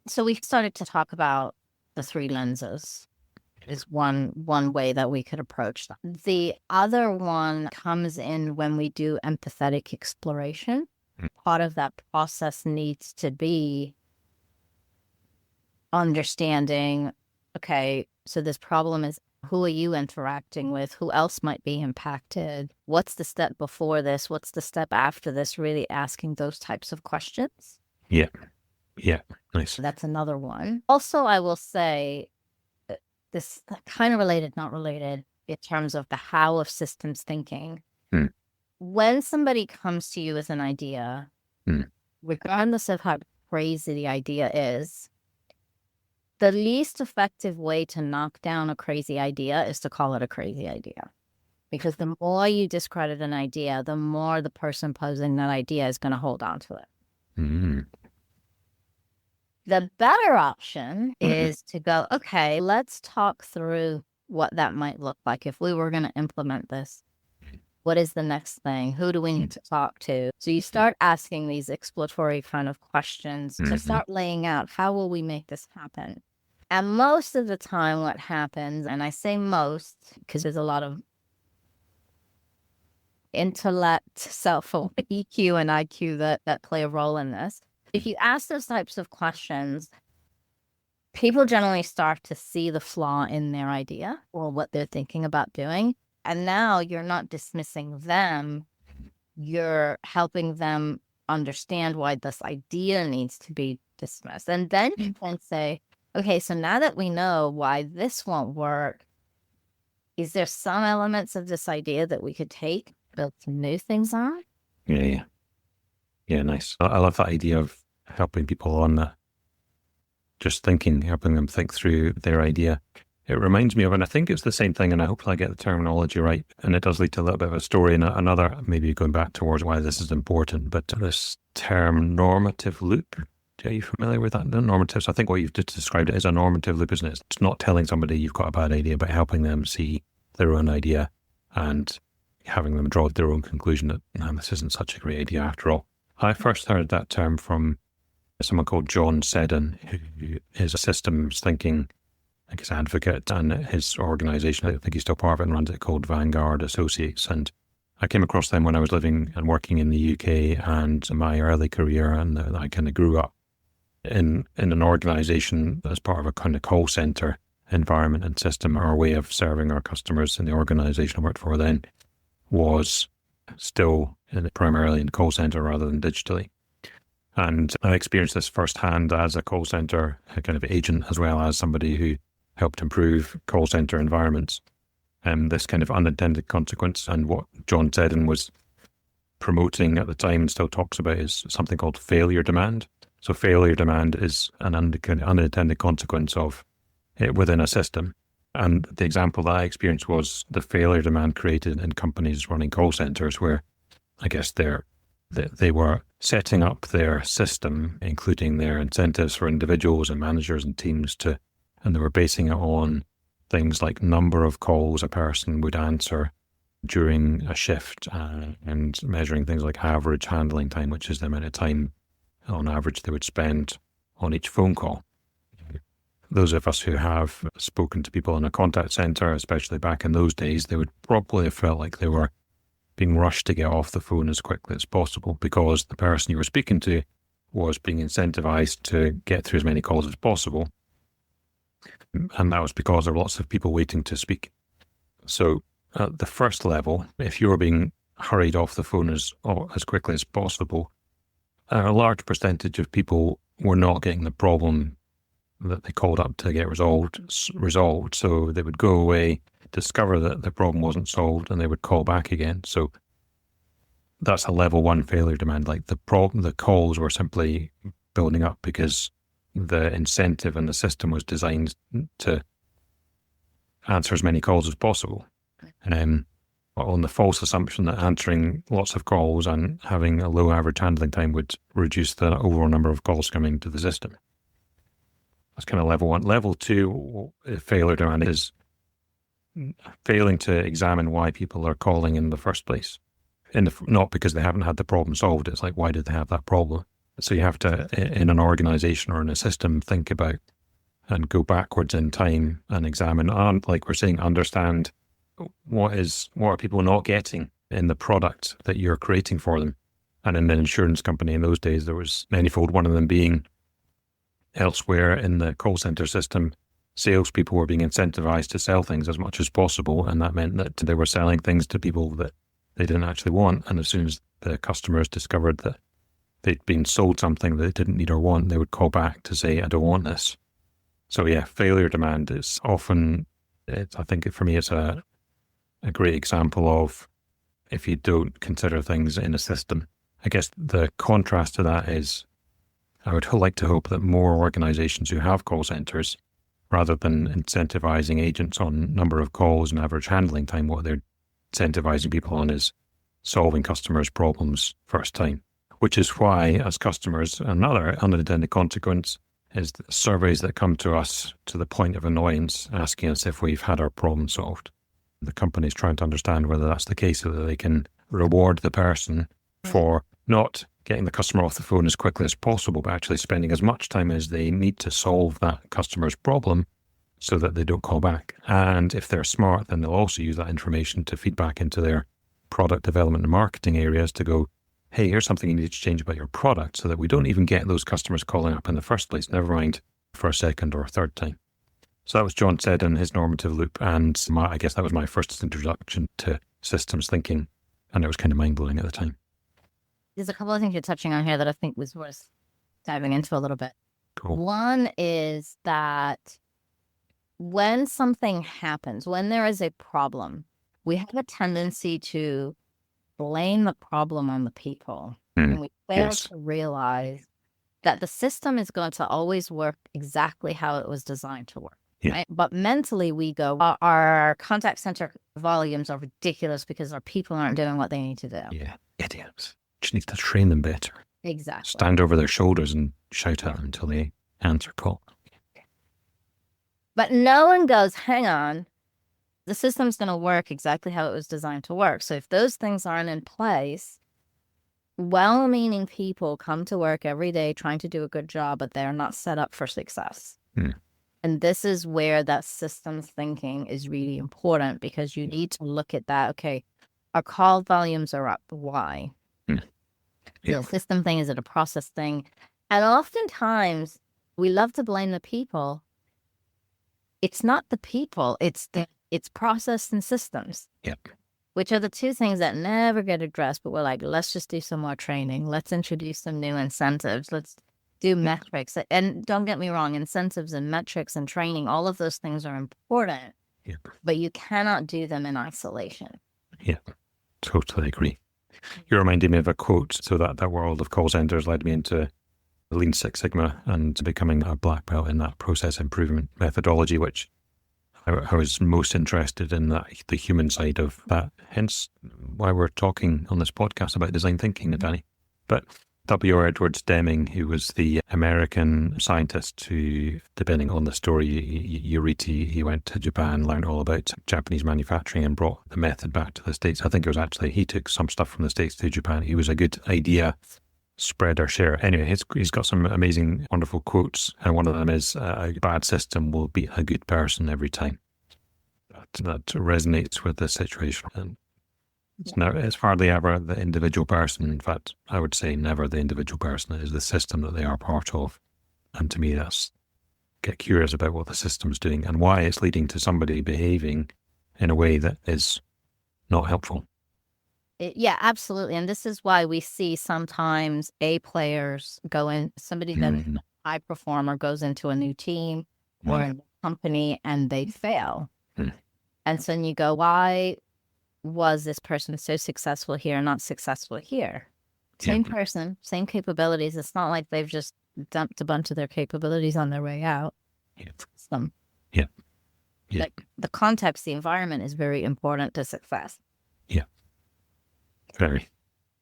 So we started to talk about the three lenses is one way that we could approach that. The other one comes in when we do empathetic exploration. Part of that process needs to be understanding, okay, so this problem is, who are you interacting with? Who else might be impacted? What's the step before this? What's the step after this? Really asking those types of questions.
Yeah. Yeah. Nice.
That's another one. Also, I will say this kind of related, not related, in terms of the how of systems thinking. When somebody comes to you with an idea, regardless of how crazy the idea is, the least effective way to knock down a crazy idea is to call it a crazy idea. Because the more you discredit an idea, the more the person posing that idea is going to hold on to it. The better option is to go, okay, let's talk through what that might look like if we were going to implement this. What is the next thing? Who do we need to talk to? So you start asking these exploratory kind of questions to start laying out, how will we make this happen? And most of the time what happens, and I say most because there's a lot of intellect, EQ and IQ that play a role in this. If you ask those types of questions, people generally start to see the flaw in their idea or what they're thinking about doing. And now you're not dismissing them. You're helping them understand why this idea needs to be dismissed. And then you can say, okay, so now that we know why this won't work, is there some elements of this idea that we could take, build some new things on?
Yeah. Yeah, nice. I love that idea of helping people on just thinking, helping them think through their idea. It reminds me of, and I think it's the same thing, and I hope I get the terminology right, and it does lead to a little bit of a story and another, maybe going back towards why this is important, but this term normative loop. Are you familiar with that? The normative. So I think what you've just described it as a normative loop, isn't it? It's not telling somebody you've got a bad idea, but helping them see their own idea and having them draw their own conclusion that this isn't such a great idea after all. I first heard that term from someone called John Seddon, who is a systems thinking I guess, advocate, and his organization, I think he's still part of it and runs it, called Vanguard Associates. And I came across them when I was living and working in the UK and in my early career, and I kind of grew up in an organization as part of a kind of call center environment and system. Our way of serving our customers in the organization I worked for then was still primarily in the call center rather than digitally. And I experienced this firsthand as a call center kind of agent, as well as somebody who helped improve call center environments. This kind of unintended consequence, and what John Seddon was promoting at the time and still talks about, is something called failure demand. So failure demand is an unintended consequence of it within a system. And the example that I experienced was the failure demand created in companies running call centers, where I guess they were setting up their system, including their incentives for individuals and managers and teams and they were basing it on things like number of calls a person would answer during a shift, and measuring things like average handling time, which is the amount of time on average they would spend on each phone call. Those of us who have spoken to people in a contact center, especially back in those days, they would probably have felt like they were being rushed to get off the phone as quickly as possible, because the person you were speaking to was being incentivized to get through as many calls as possible. And that was because there were lots of people waiting to speak. So at the first level, if you were being hurried off the phone as quickly as possible, a large percentage of people were not getting the problem that they called up to get resolved. So they would go away, discover that the problem wasn't solved, and they would call back again. So that's a level 1 failure demand. Like the calls were simply building up because the incentive and the system was designed to answer as many calls as possible. And on the false assumption that answering lots of calls and having a low average handling time would reduce the overall number of calls coming to the system. That's kind of level 1. Level 2 failure demand is failing to examine why people are calling in the first place. Not because they haven't had the problem solved. It's like, why did they have that problem? So you have to, in an organization or in a system, think about and go backwards in time and examine, and like we're saying, understand what are people not getting in the product that you're creating for them. And in an insurance company in those days, there was manifold. One of them being, elsewhere in the call center system, salespeople were being incentivized to sell things as much as possible, and that meant that they were selling things to people that they didn't actually want. And as soon as the customers discovered that they'd been sold something that they didn't need or want, they would call back to say, I don't want this. So yeah, failure demand is often, I think for me, it's a great example of if you don't consider things in a system. I guess the contrast to that is, I would like to hope that more organizations who have call centers, rather than incentivizing agents on number of calls and average handling time, what they're incentivizing people on is solving customers' problems first time. Which is why, as customers, another unintended consequence is the surveys that come to us to the point of annoyance, asking us if we've had our problem solved. The company's trying to understand whether that's the case, so that they can reward the person for not getting the customer off the phone as quickly as possible, but actually spending as much time as they need to solve that customer's problem so that they don't call back. And if they're smart, then they'll also use that information to feed back into their product development and marketing areas to go, hey, here's something you need to change about your product so that we don't even get those customers calling up in the first place, never mind for a second or a third time. So that was John Seddon, his normative loop. And I guess that was my first introduction to systems thinking. And it was kind of mind-blowing at the time.
There's a couple of things you're touching on here that I think was worth diving into a little bit.
Cool.
One is that when something happens, when there is a problem, we have a tendency to blame the problem on the people. And we fail to realize that the system is going to always work exactly how it was designed to work.
Yeah.
Right? But mentally we go, our contact center volumes are ridiculous because our people aren't doing what they need to do.
Yeah, idiots. Just need to train them better.
Exactly.
Stand over their shoulders and shout at them until they answer call.
But no one goes, hang on, the system's going to work exactly how it was designed to work. So if those things aren't in place, well-meaning people come to work every day trying to do a good job, but they're not set up for success. And this is where that systems thinking is really important, because you need to look at that. Okay, our call volumes are up. Why?
Yeah.
Is it a system thing? Is it a process thing? And oftentimes we love to blame the people. It's not the people, it's process and systems.
Yeah.
Which are the two things that never get addressed, but we're like, let's just do some more training. Let's introduce some new incentives. Let's do metrics. And don't get me wrong, incentives and metrics and training, all of those things are important,
Yeah.
but you cannot do them in isolation.
Yeah. Totally agree. You reminded me of a quote. So that world of call centers led me into Lean Six Sigma and becoming a black belt in that process improvement methodology, which I was most interested in, that the human side of that. Hence why we're talking on this podcast about design thinking, Dani. But W. Edwards Deming, who was the American scientist who, depending on the story you read, he went to Japan, learned all about Japanese manufacturing and brought the method back to the States. I think it was actually, he took some stuff from the States to Japan. He was a good idea spreader, share. Anyway, he's got some amazing, wonderful quotes. And one of them is, a bad system will beat a good person every time. That resonates with the situation. And it's hardly ever the individual person. In fact, I would say never the individual person. It is the system that they are part of. And to me, that's, get curious about what the system's doing and why it's leading to somebody behaving in a way that is not helpful.
Yeah, absolutely. And this is why we see sometimes A players go in, somebody that is a high performer goes into a new team or a company and they fail. And so then you go, why was this person so successful here and not successful here? Same person, same capabilities. It's not like they've just dumped a bunch of their capabilities on their way out. Like the context, the environment is very important to success.
Yeah. Very.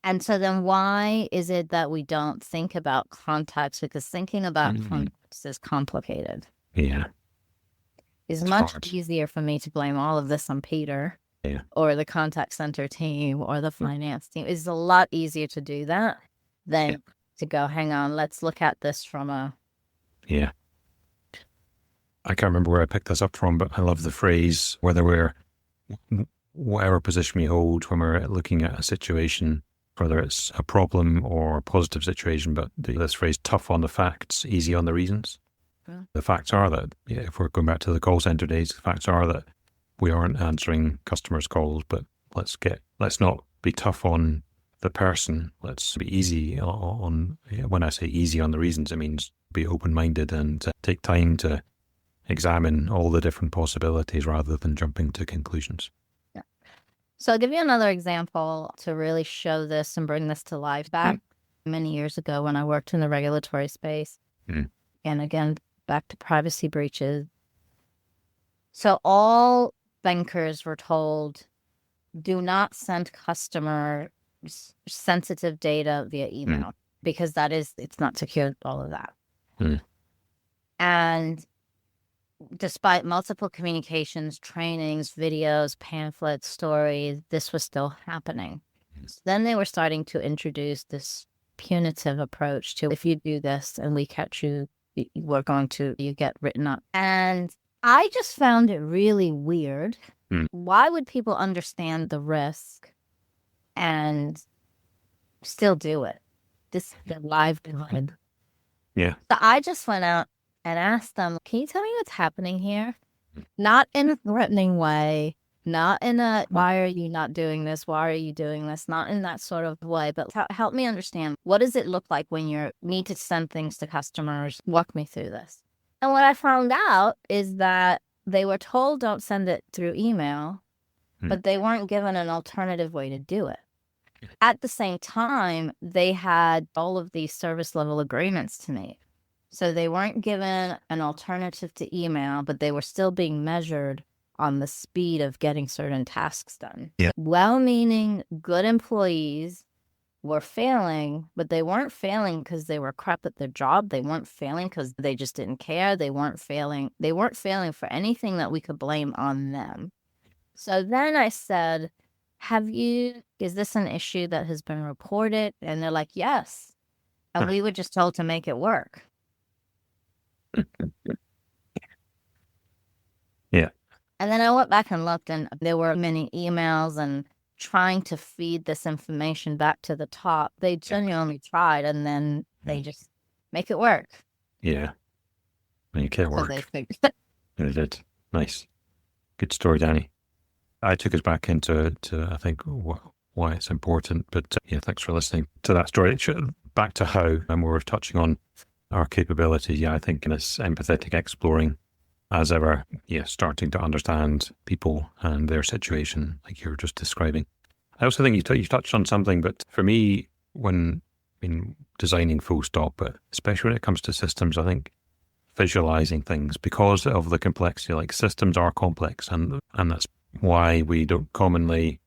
And so then why is it that we don't think about context? Because thinking about context is complicated.
Yeah.
It's much easier for me to blame all of this on Peter or the contact center team or the finance team. It's a lot easier to do that than to go, hang on, let's look at this from a...
Yeah. I can't remember where I picked this up from, but I love the phrase, whether we're, whatever position we hold when we're looking at a situation, whether it's a problem or a positive situation, but this phrase, tough on the facts, easy on the reasons. The facts are that, if we're going back to the call center days, the facts are that we aren't answering customers' calls, but let's not be tough on the person. Let's be easy on, when I say easy on the reasons, it means be open-minded and take time to examine all the different possibilities rather than jumping to conclusions.
Yeah. So I'll give you another example to really show this and bring this to life. Back many years ago when I worked in the regulatory space, and again, back to privacy breaches. So all bankers were told, do not send customer sensitive data via email because it's not secure, all of that. And despite multiple communications, trainings, videos, pamphlets, stories, this was still happening. So then they were starting to introduce this punitive approach to, if you do this and we catch you, you get written up. And I just found it really weird. Why would people understand the risk and still do it? This is their livelihood.
Yeah.
So I just went out and asked them, can you tell me what's happening here? Not in a threatening way, not in a, why are you not doing this? Why are you doing this? Not in that sort of way, but help me understand, what does it look like when you need to send things to customers? Walk me through this. And what I found out is that they were told don't send it through email, but they weren't given an alternative way to do it. At the same time, they had all of these service level agreements to make. So they weren't given an alternative to email, but they were still being measured on the speed of getting certain tasks done.
Yeah.
Well-meaning, good employees were failing, but they weren't failing because they were crap at their job. They weren't failing because they just didn't care. They weren't failing for anything that we could blame on them. So then I said, is this an issue that has been reported? And they're like, yes. And we were just told to make it work. And then I went back and looked, and there were many emails and trying to feed this information back to the top. They genuinely tried, and then they just make it work.
Yeah. Make it
So
work.
they figured it.
They did. Nice. Good story, Danny. I took us back into I think why it's important. But yeah, thanks for listening to that story. Back to how, and we were touching on our capability. Yeah, I think in this empathetic exploring, as ever, yeah, starting to understand people and their situation, like you were just describing. I also think you touched on something, but for me, when designing full stop, but especially when it comes to systems, I think visualizing things because of the complexity, like systems are complex, and that's why we don't commonly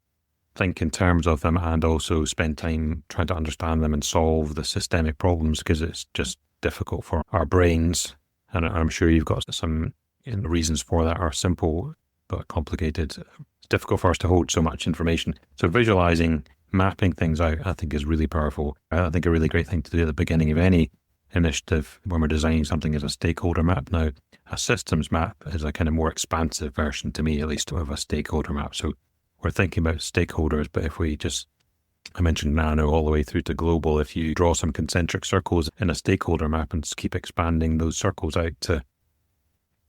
think in terms of them and also spend time trying to understand them and solve the systemic problems, because it's just difficult for our brains. And I'm sure you've got some reasons for that are simple but complicated. It's difficult for us to hold so much information. So visualizing, mapping things out, I think is really powerful. I think a really great thing to do at the beginning of any initiative when we're designing something is a stakeholder map. Now, a systems map is a kind of more expansive version, to me at least, of a stakeholder map. So we're thinking about stakeholders, but if we just, I mentioned nano all the way through to global, if you draw some concentric circles in a stakeholder map and just keep expanding those circles out to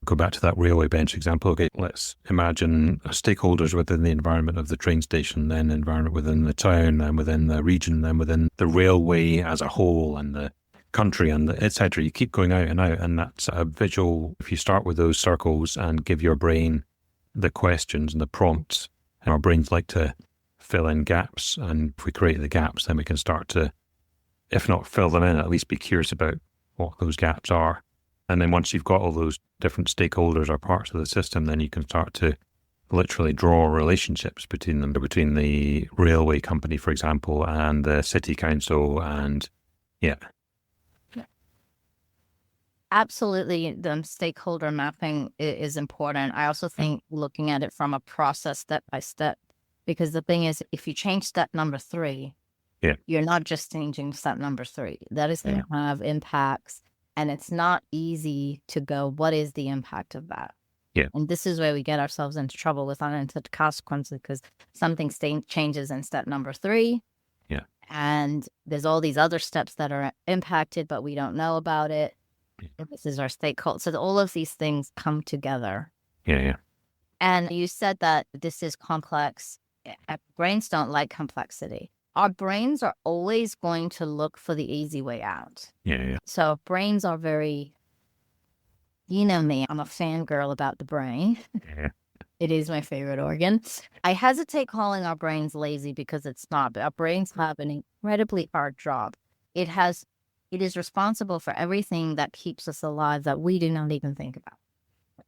go back to that railway bench example. Okay, let's imagine stakeholders within the environment of the train station, then environment within the town, then within the region, then within the railway as a whole, and the country, and etc. You keep going out, and that's a visual. If you start with those circles and give your brain the questions and the prompts, and our brains like to fill in gaps, and if we create the gaps, then we can start to, if not fill them in, at least be curious about what those gaps are. And then once you've got all those different stakeholders or parts of the system, then you can start to literally draw relationships between them, between the railway company, for example, and the city council, and yeah.
Absolutely, the stakeholder mapping is important. I also think looking at it from a process step by step, because the thing is, if you change step number 3, you're not just changing step number 3. That is going to have impacts, and it's not easy to go, what is the impact of that?
Yeah.
And this is where we get ourselves into trouble with unintended consequences, because something changes in step number 3.
Yeah.
And there's all these other steps that are impacted, but we don't know about it. This is our stakeholder. So all of these things come together.
Yeah.
And you said that this is complex. Brains don't like complexity. Our brains are always going to look for the easy way out.
Yeah.
So brains are very, you know me, I'm a fangirl about the brain.
Yeah.
It is my favorite organ. I hesitate calling our brains lazy because it's not, but our brains have an incredibly hard job. It is responsible for everything that keeps us alive that we do not even think about.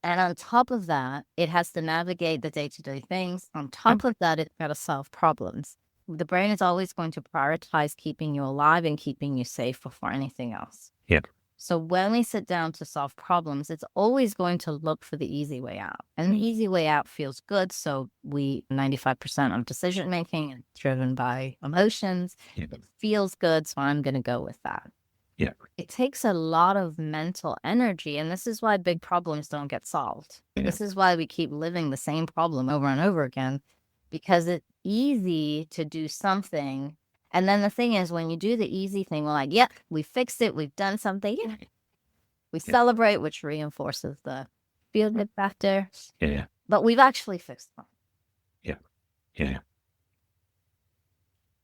And on top of that, it has to navigate the day-to-day things. On top of that, it's got to solve problems. The brain is always going to prioritize keeping you alive and keeping you safe before anything else.
Yeah.
So when we sit down to solve problems, it's always going to look for the easy way out. And the easy way out feels good. So 95% of decision making is driven by emotions.
Yeah.
It feels good. So I'm going to go with that.
Yeah.
It takes a lot of mental energy, and this is why big problems don't get solved.
Yeah.
This is why we keep living the same problem over and over again, because it's easy to do something. And then the thing is, when you do the easy thing, we're like, yep, we fixed it. We've done something. We celebrate, which reinforces the feel good factor.
Yeah.
But we've actually fixed them.
Yeah.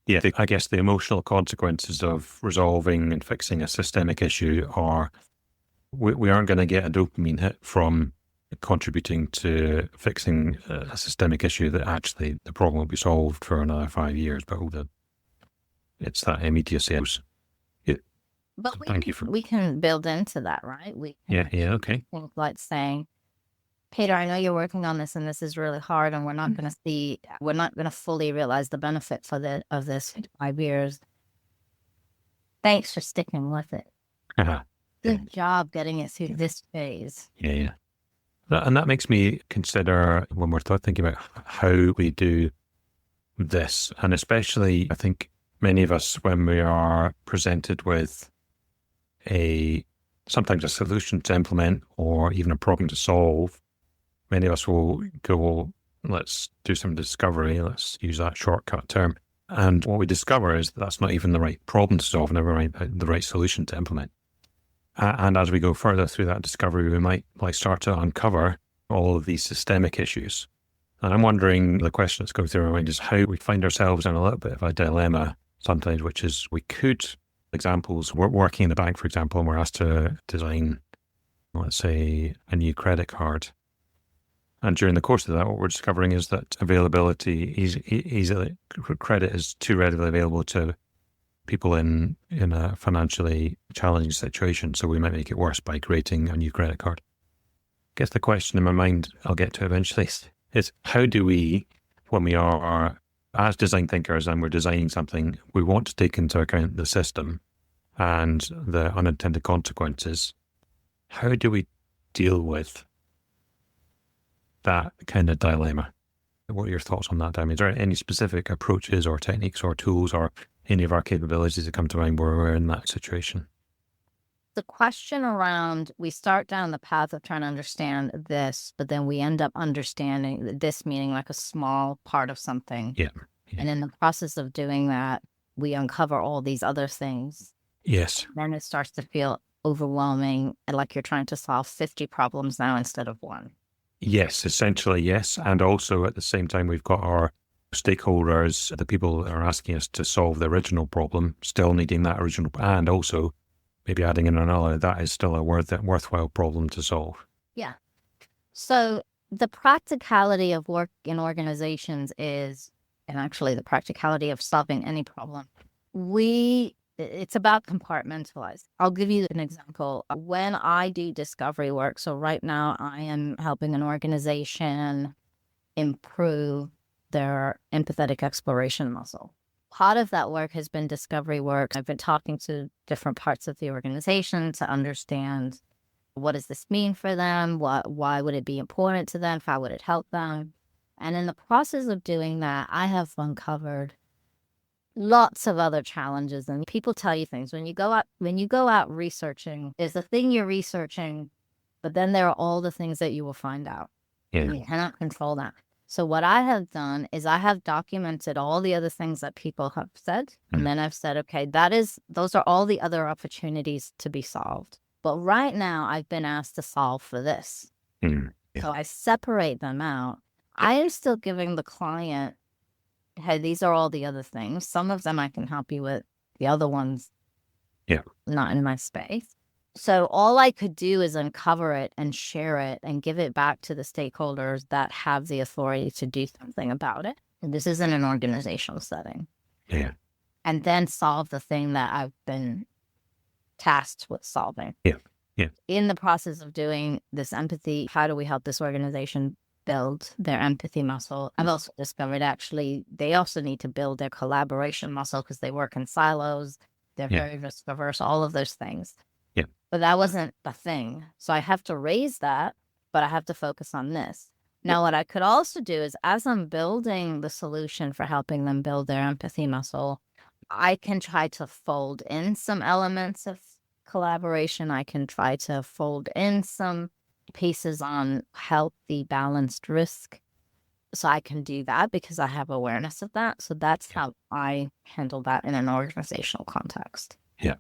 Yeah, I guess the emotional consequences of resolving and fixing a systemic issue are we aren't going to get a dopamine hit from contributing to fixing a systemic issue that actually the problem will be solved for another 5 years. But it's that immediacy.
But
Thank you for.
We can build into that, right?
Okay.
Think like saying, Peter, I know you're working on this and this is really hard and we're not going to fully realize the benefit of this in 5 years. Thanks for sticking with it. Good job getting it through this phase.
Yeah. And that makes me consider when we're thinking about how we do this, and especially I think many of us, when we are presented with sometimes a solution to implement or even a problem to solve, many of us will go, well, let's do some discovery. Let's use that shortcut term. And what we discover is that that's not even the right problem to solve, never mind the right solution to implement. And as we go further through that discovery, we might start to uncover all of these systemic issues. And I'm wondering, the question that's going through my mind is how we find ourselves in a little bit of a dilemma sometimes, which is we could, examples, we're working in a bank, for example, and we're asked to design, let's say, a new credit card. And during the course of that, what we're discovering is that availability, easily credit is too readily available to people in a financially challenging situation. So we might make it worse by creating a new credit card. I guess the question in my mind, I'll get to eventually, is how do we, when we are as design thinkers and we're designing something, we want to take into account the system and the unintended consequences. How do we deal with that kind of dilemma? What are your thoughts on that, Dami? Is there any specific approaches or techniques or tools or any of our capabilities that come to mind where we're in that situation?
The question around, we start down the path of trying to understand this, but then we end up understanding this meaning like a small part of something.
Yeah.
And in the process of doing that, we uncover all these other things.
Yes.
Then it starts to feel overwhelming and like you're trying to solve 50 problems now instead of one.
Yes, essentially, yes. And also at the same time, we've got our stakeholders, the people that are asking us to solve the original problem, still needing that original, and also maybe adding in another, that is still a worthwhile problem to solve.
Yeah. So the practicality of work in organizations is, and actually the practicality of solving any problem, it's about compartmentalized. I'll give you an example. When I do discovery work, so right now I am helping an organization improve their empathetic exploration muscle. Part of that work has been discovery work. I've been talking to different parts of the organization to understand, what does this mean for them? Why would it be important to them? How would it help them? And in the process of doing that, I have uncovered lots of other challenges. And people tell you things when you go out researching, there's the thing you're researching, but then there are all the things that you will find out.
Yeah.
You cannot control that. So what I have done is I have documented all the other things that people have said. And then I've said, okay, those are all the other opportunities to be solved. But right now I've been asked to solve for this.
Yeah.
So I separate them out. I am still giving the client, hey, these are all the other things. Some of them I can help you with. The other ones, not in my space. So all I could do is uncover it and share it and give it back to the stakeholders that have the authority to do something about it. And this isn't an organizational setting.
Yeah.
And then solve the thing that I've been tasked with solving.
Yeah. Yeah.
In the process of doing this empathy, how do we help this organization build their empathy muscle? I've also discovered actually they also need to build their collaboration muscle because they work in silos. They're very risk averse, all of those things.
Yeah.
But that wasn't the thing. So I have to raise that, but I have to focus on this. Now, what I could also do is as I'm building the solution for helping them build their empathy muscle, I can try to fold in some elements of collaboration. I can try to fold in some pieces on healthy, balanced risk. So I can do that because I have awareness of that. So that's how I handle that in an organizational context.
Yeah.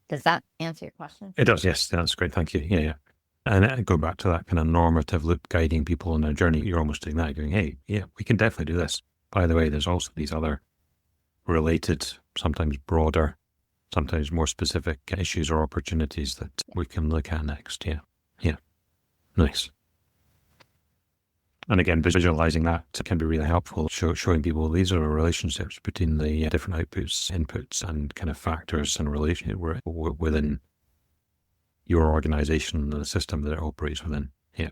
Does that answer your question?
It does. Yes. That's great. Thank you. Yeah. Yeah. And go back to that kind of normative loop guiding people on their journey. You're almost doing that, going, hey, yeah, we can definitely do this. By the way, there's also these other related, sometimes broader, sometimes more specific issues or opportunities that we can look at next. Yeah. Yeah. Nice. And again, visualizing that can be really helpful, showing people these are relationships between the different outputs, inputs, and kind of factors and relationship within your organization and the system that it operates within. Yeah.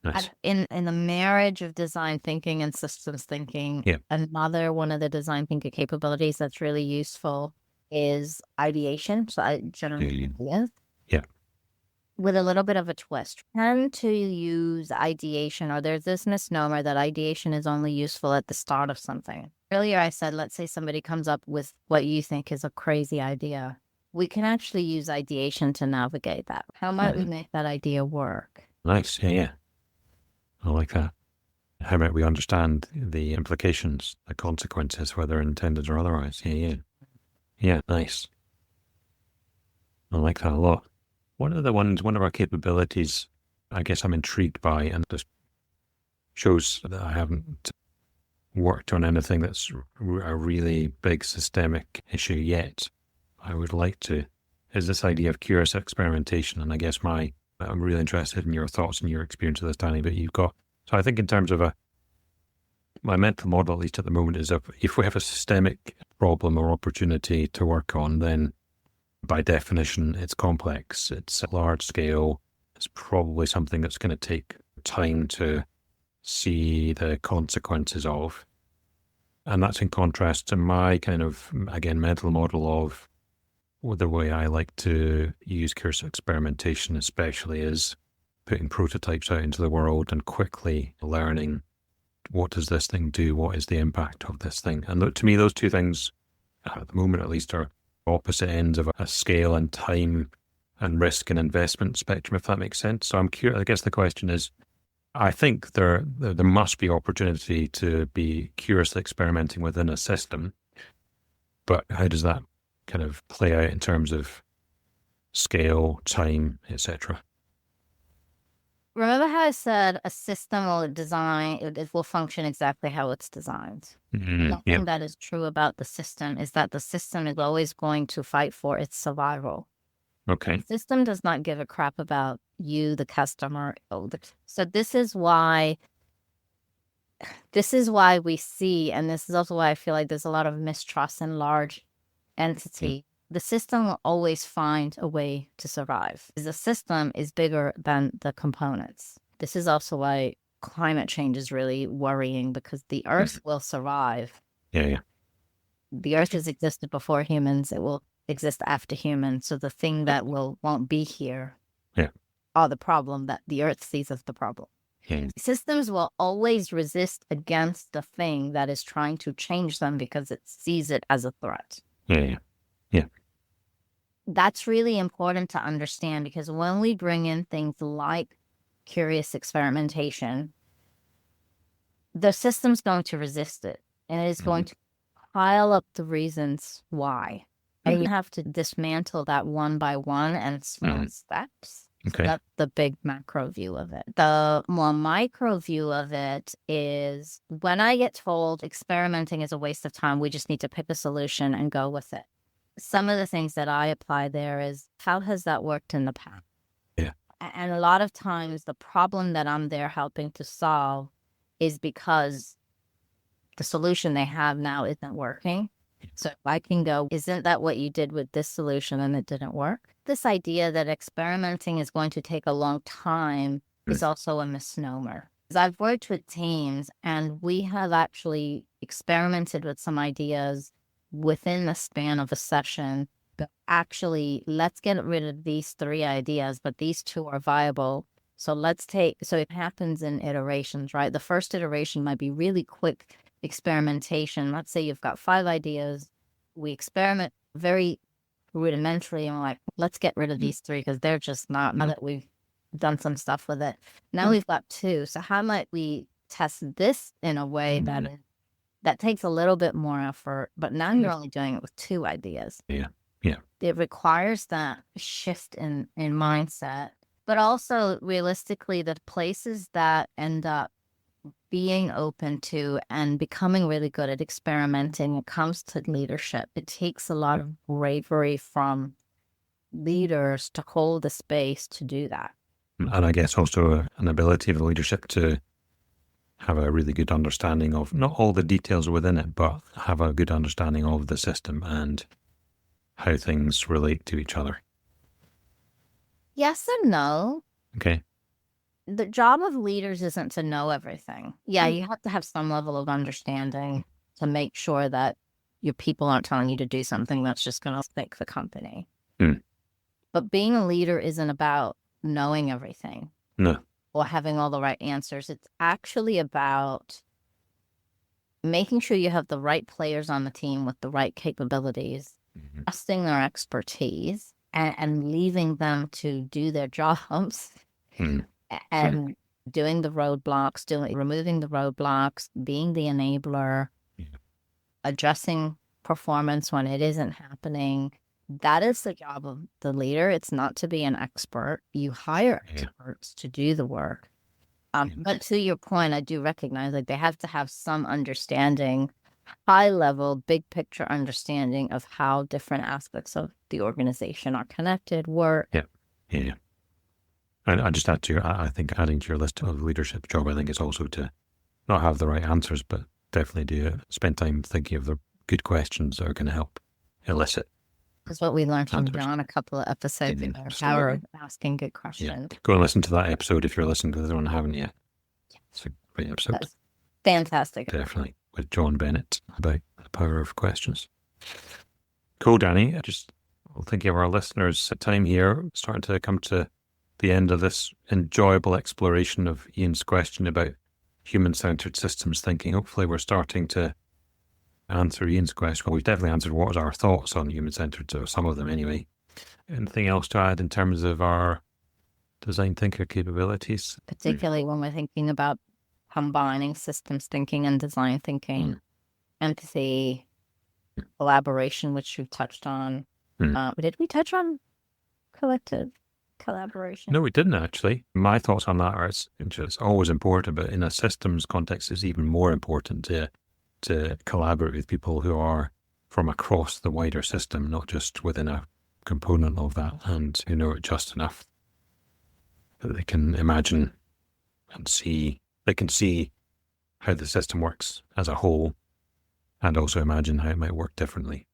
Nice.
In the marriage of design thinking and systems thinking, another one of the design thinking capabilities that's really useful is ideation. So I generally ideas.
Yeah.
With a little bit of a twist. Tend to use ideation, or there's this misnomer that ideation is only useful at the start of something. Earlier I said, let's say somebody comes up with what you think is a crazy idea. We can actually use ideation to navigate that. How might we make that idea work?
Nice. Yeah, yeah. I like that. How about we understand the implications, the consequences, whether intended or otherwise? Yeah, yeah. Yeah, nice. I like that a lot. One of our capabilities, I guess I'm intrigued by, and this shows that I haven't worked on anything that's a really big systemic issue yet. I would like to, is this idea of curious experimentation. And I guess I'm really interested in your thoughts and your experience of this, Danny, but you've got, so I think in terms of my mental model, at least at the moment, is if we have a systemic problem or opportunity to work on, then by definition, it's complex, it's large scale, it's probably something that's going to take time to see the consequences of. And that's in contrast to my kind of, again, mental model of the way I like to use curious experimentation, especially, is putting prototypes out into the world and quickly learning, what does this thing do? What is the impact of this thing? And to me, those two things, at the moment at least, are opposite ends of a scale and time and risk and investment spectrum, if that makes sense. So I'm curious, I guess the question is, I think there must be opportunity to be curiously experimenting within a system, but how does that kind of play out in terms of scale, time, etc.?
Remember how I said a system will it will function exactly how it's designed. One
Yeah.
thing that is true about the system is that the system is always going to fight for its survival.
Okay.
The system does not give a crap about you, the customer. So this is why we see, and this is also why I feel like there's a lot of mistrust in large entity. The system will always find a way to survive. The system is bigger than the components. This is also why climate change is really worrying, because the Earth will survive.
Yeah, yeah.
The Earth has existed before humans. It will exist after humans. So the thing that won't be here
Yeah.
are the problem that the Earth sees as the problem.
Yeah.
Systems will always resist against the thing that is trying to change them because it sees it as a threat.
Yeah, yeah. Yeah.
That's really important to understand, because when we bring in things like curious experimentation, the system's going to resist it, and it is going to pile up the reasons why. And you have to dismantle that one by one and small steps.
Okay.
So that's the big macro view of it. The more micro view of it is, when I get told experimenting is a waste of time, we just need to pick a solution and go with it. Some of the things that I apply there is, how has that worked in the past?
Yeah.
And a lot of times the problem that I'm there helping to solve is because the solution they have now isn't working. So if I can go, isn't that what you did with this solution and it didn't work? This idea that experimenting is going to take a long time is also a misnomer. Because I've worked with teams and we have actually experimented with some ideas within the span of a session. But actually, let's get rid of these 3 ideas, but these 2 are viable. So it happens in iterations, right? The first iteration might be really quick experimentation. Let's say you've got 5 ideas. We experiment very rudimentary and we're like, let's get rid of these 3 because they're just not, now that we've done some stuff with it. Now we've got 2. So how might we test this in a way that takes a little bit more effort, but now you're only doing it with 2 ideas.
Yeah. Yeah.
It requires that shift in mindset, but also realistically, the places that end up being open to and becoming really good at experimenting when it comes to leadership, it takes a lot of bravery from leaders to hold the space to do that.
And I guess also an ability of the leadership to have a really good understanding of not all the details within it, but have a good understanding of the system and how things relate to each other.
Yes and no.
Okay.
The job of leaders isn't to know everything. Yeah, you have to have some level of understanding to make sure that your people aren't telling you to do something that's just going to fix the company. But being a leader isn't about knowing everything.
No.
Or having all the right answers. It's actually about making sure you have the right players on the team with the right capabilities, trusting their expertise, and leaving them to do their jobs and doing the roadblocks, removing the roadblocks, being the enabler,
Yeah.
addressing performance when it isn't happening. That is the job of the leader. It's not to be an expert. You hire experts to do the work. But to your point, I do recognize like they have to have some understanding, high level, big picture understanding of how different aspects of the organization are connected, work.
Yeah. Yeah. And I just add to I think adding to your list of leadership job, I think is also to not have the right answers, but definitely spend time thinking of the good questions that are going to help elicit.
That's what we learned from John a couple of episodes ago, power of asking good questions.
Yeah. Go and listen to that episode if you're listening to the other one haven't yet. It's a great episode.
That's fantastic.
Definitely. With John Bennett about the power of questions. Cool, Dani. Just thinking of our listeners' time here, starting to come to the end of this enjoyable exploration of Ian's question about human-centered systems thinking. Hopefully we're starting to answer Ian's question. Well, we've definitely answered what are our thoughts on human-centered, so some of them anyway. Anything else to add in terms of our design thinker capabilities?
Particularly when we're thinking about combining systems thinking and design thinking, empathy, collaboration, which we've touched on. Did we touch on collective collaboration?
No, we didn't actually. My thoughts on that are it's always important, but in a systems context, it's even more important to collaborate with people who are from across the wider system, not just within a component of that, and who know it just enough that they can imagine and see. They can see how the system works as a whole, and also imagine how it might work differently.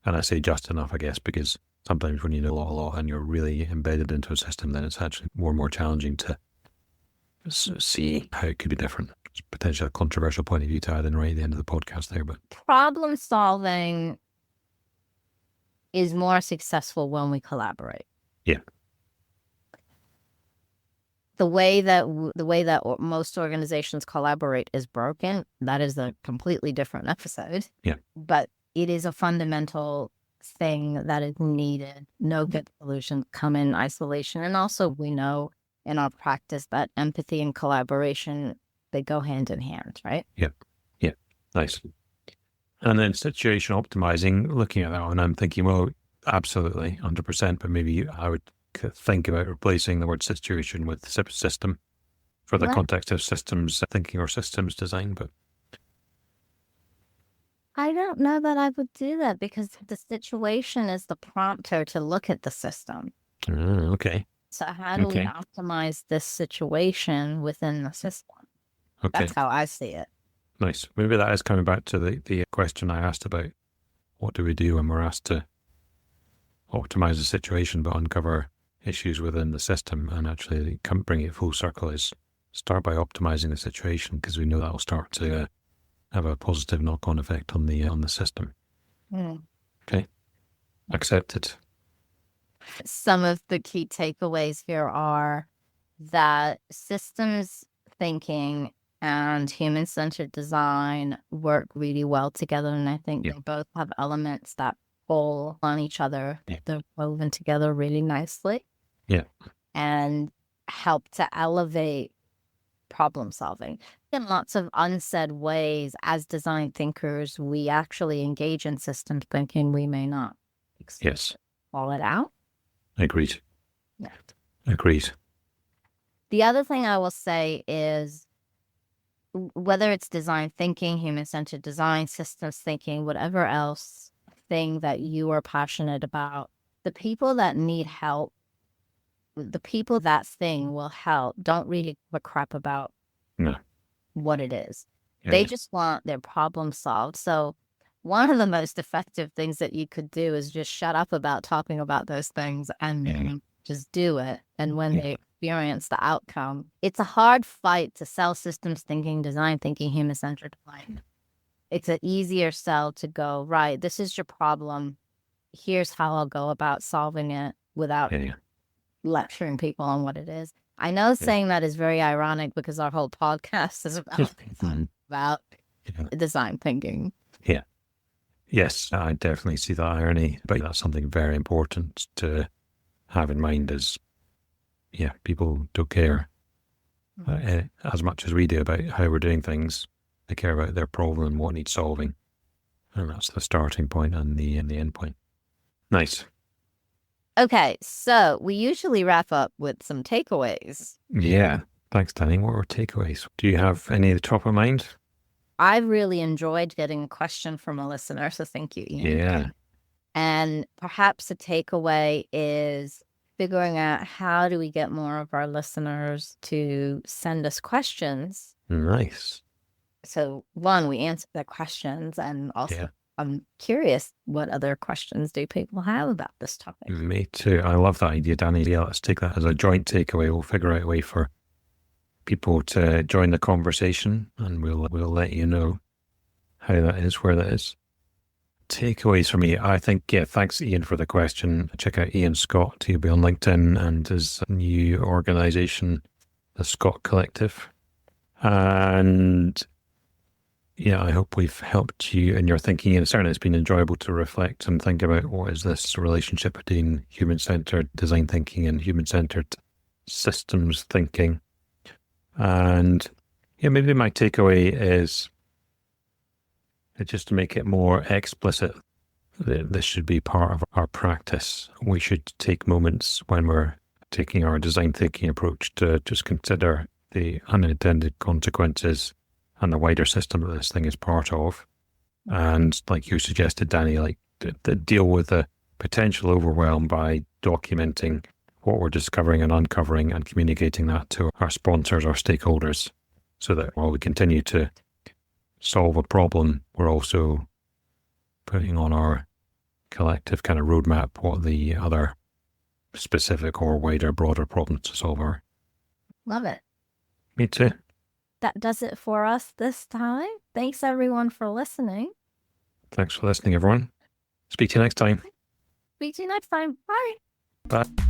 And I say just enough, I guess, because sometimes when you know a lot and you're really embedded into a system, then it's actually more and more challenging to see how it could be different. It's potentially a controversial point of view to add in right at the end of the podcast there, but
problem solving is more successful when we collaborate.
Yeah.
The way that most organizations collaborate is broken. That is a completely different episode.
Yeah.
But it is a fundamental thing that is needed. No good solutions come in isolation. And also we know in our practice that empathy and collaboration, they go hand in hand, right?
Yeah. Nice. And then situation optimizing, looking at that one, I'm thinking, well, absolutely, 100%, but maybe I would think about replacing the word situation with system for the context of systems thinking or systems design. But
I don't know that I would do that because the situation is the prompter to look at the system.
Okay.
So how do we optimize this situation within the system?
Okay.
That's how I see it.
Nice. Maybe that is coming back to the question I asked about what do we do when we're asked to optimize the situation but uncover issues within the system, and actually bring it full circle is start by optimizing the situation, because we know that will start to have a positive knock-on effect on the system. Okay. Accepted.
Some of the key takeaways here are that systems thinking and human-centered design work really well together, and I think they both have elements that pull on each other. They're woven together really nicely.
Yeah.
And help to elevate problem solving. In lots of unsaid ways, as design thinkers, we actually engage in systems thinking. We may not call it out.
Agreed.
Yeah.
Agreed.
The other thing I will say is whether it's design thinking, human-centered design, systems thinking, whatever else thing that you are passionate about, the people that need help, the people that thing will help, don't really give a crap about what it is. They just want their problem solved. So one of the most effective things that you could do is just shut up about talking about those things and just do it. And when they experience the outcome, it's a hard fight to sell systems thinking, design thinking, human-centered design. It's an easier sell to go, right, this is your problem. Here's how I'll go about solving it without lecturing people on what it is. I know saying that is very ironic because our whole podcast is about design thinking.
Yeah. Yes, I definitely see that irony, but that's something very important to have in mind is, people don't care as much as we do about how we're doing things. They care about their problem and what needs solving. And that's the starting point and the end point. Nice.
Okay, so we usually wrap up with some takeaways.
Yeah. Thanks, Danny. What were takeaways? Do you have any at the top of mind?
I really enjoyed getting a question from a listener, so thank you, Ian.
Yeah.
And perhaps a takeaway is figuring out how do we get more of our listeners to send us questions.
Nice.
So one, we answer their questions, and also I'm curious what other questions do people have about this topic.
Me too. I love that idea, Danny. Yeah, let's take that as a joint takeaway. We'll figure out a way for people to join the conversation, and we'll let you know how that is, where that is. Takeaways for me, I think, thanks Ian for the question. Check out Ian Scott. He'll be on LinkedIn and his new organization, the Scott Collective. And I hope we've helped you in your thinking. And certainly it's been enjoyable to reflect and think about what is this relationship between human-centered design thinking and human-centered systems thinking. And maybe my takeaway is just to make it more explicit that this should be part of our practice. We should take moments when we're taking our design thinking approach to just consider the unintended consequences and the wider system that this thing is part of. And like you suggested, Danny, like to deal with the potential overwhelm by documenting what we're discovering and uncovering and communicating that to our sponsors, our stakeholders, so that while we continue to solve a problem, we're also putting on our collective kind of roadmap what the other specific or wider, broader problems to solve are.
Love it.
Me too.
That does it for us this time. Thanks everyone for listening.
Thanks for listening, everyone. Speak to you next time.
Speak to you next time. Bye.
Bye.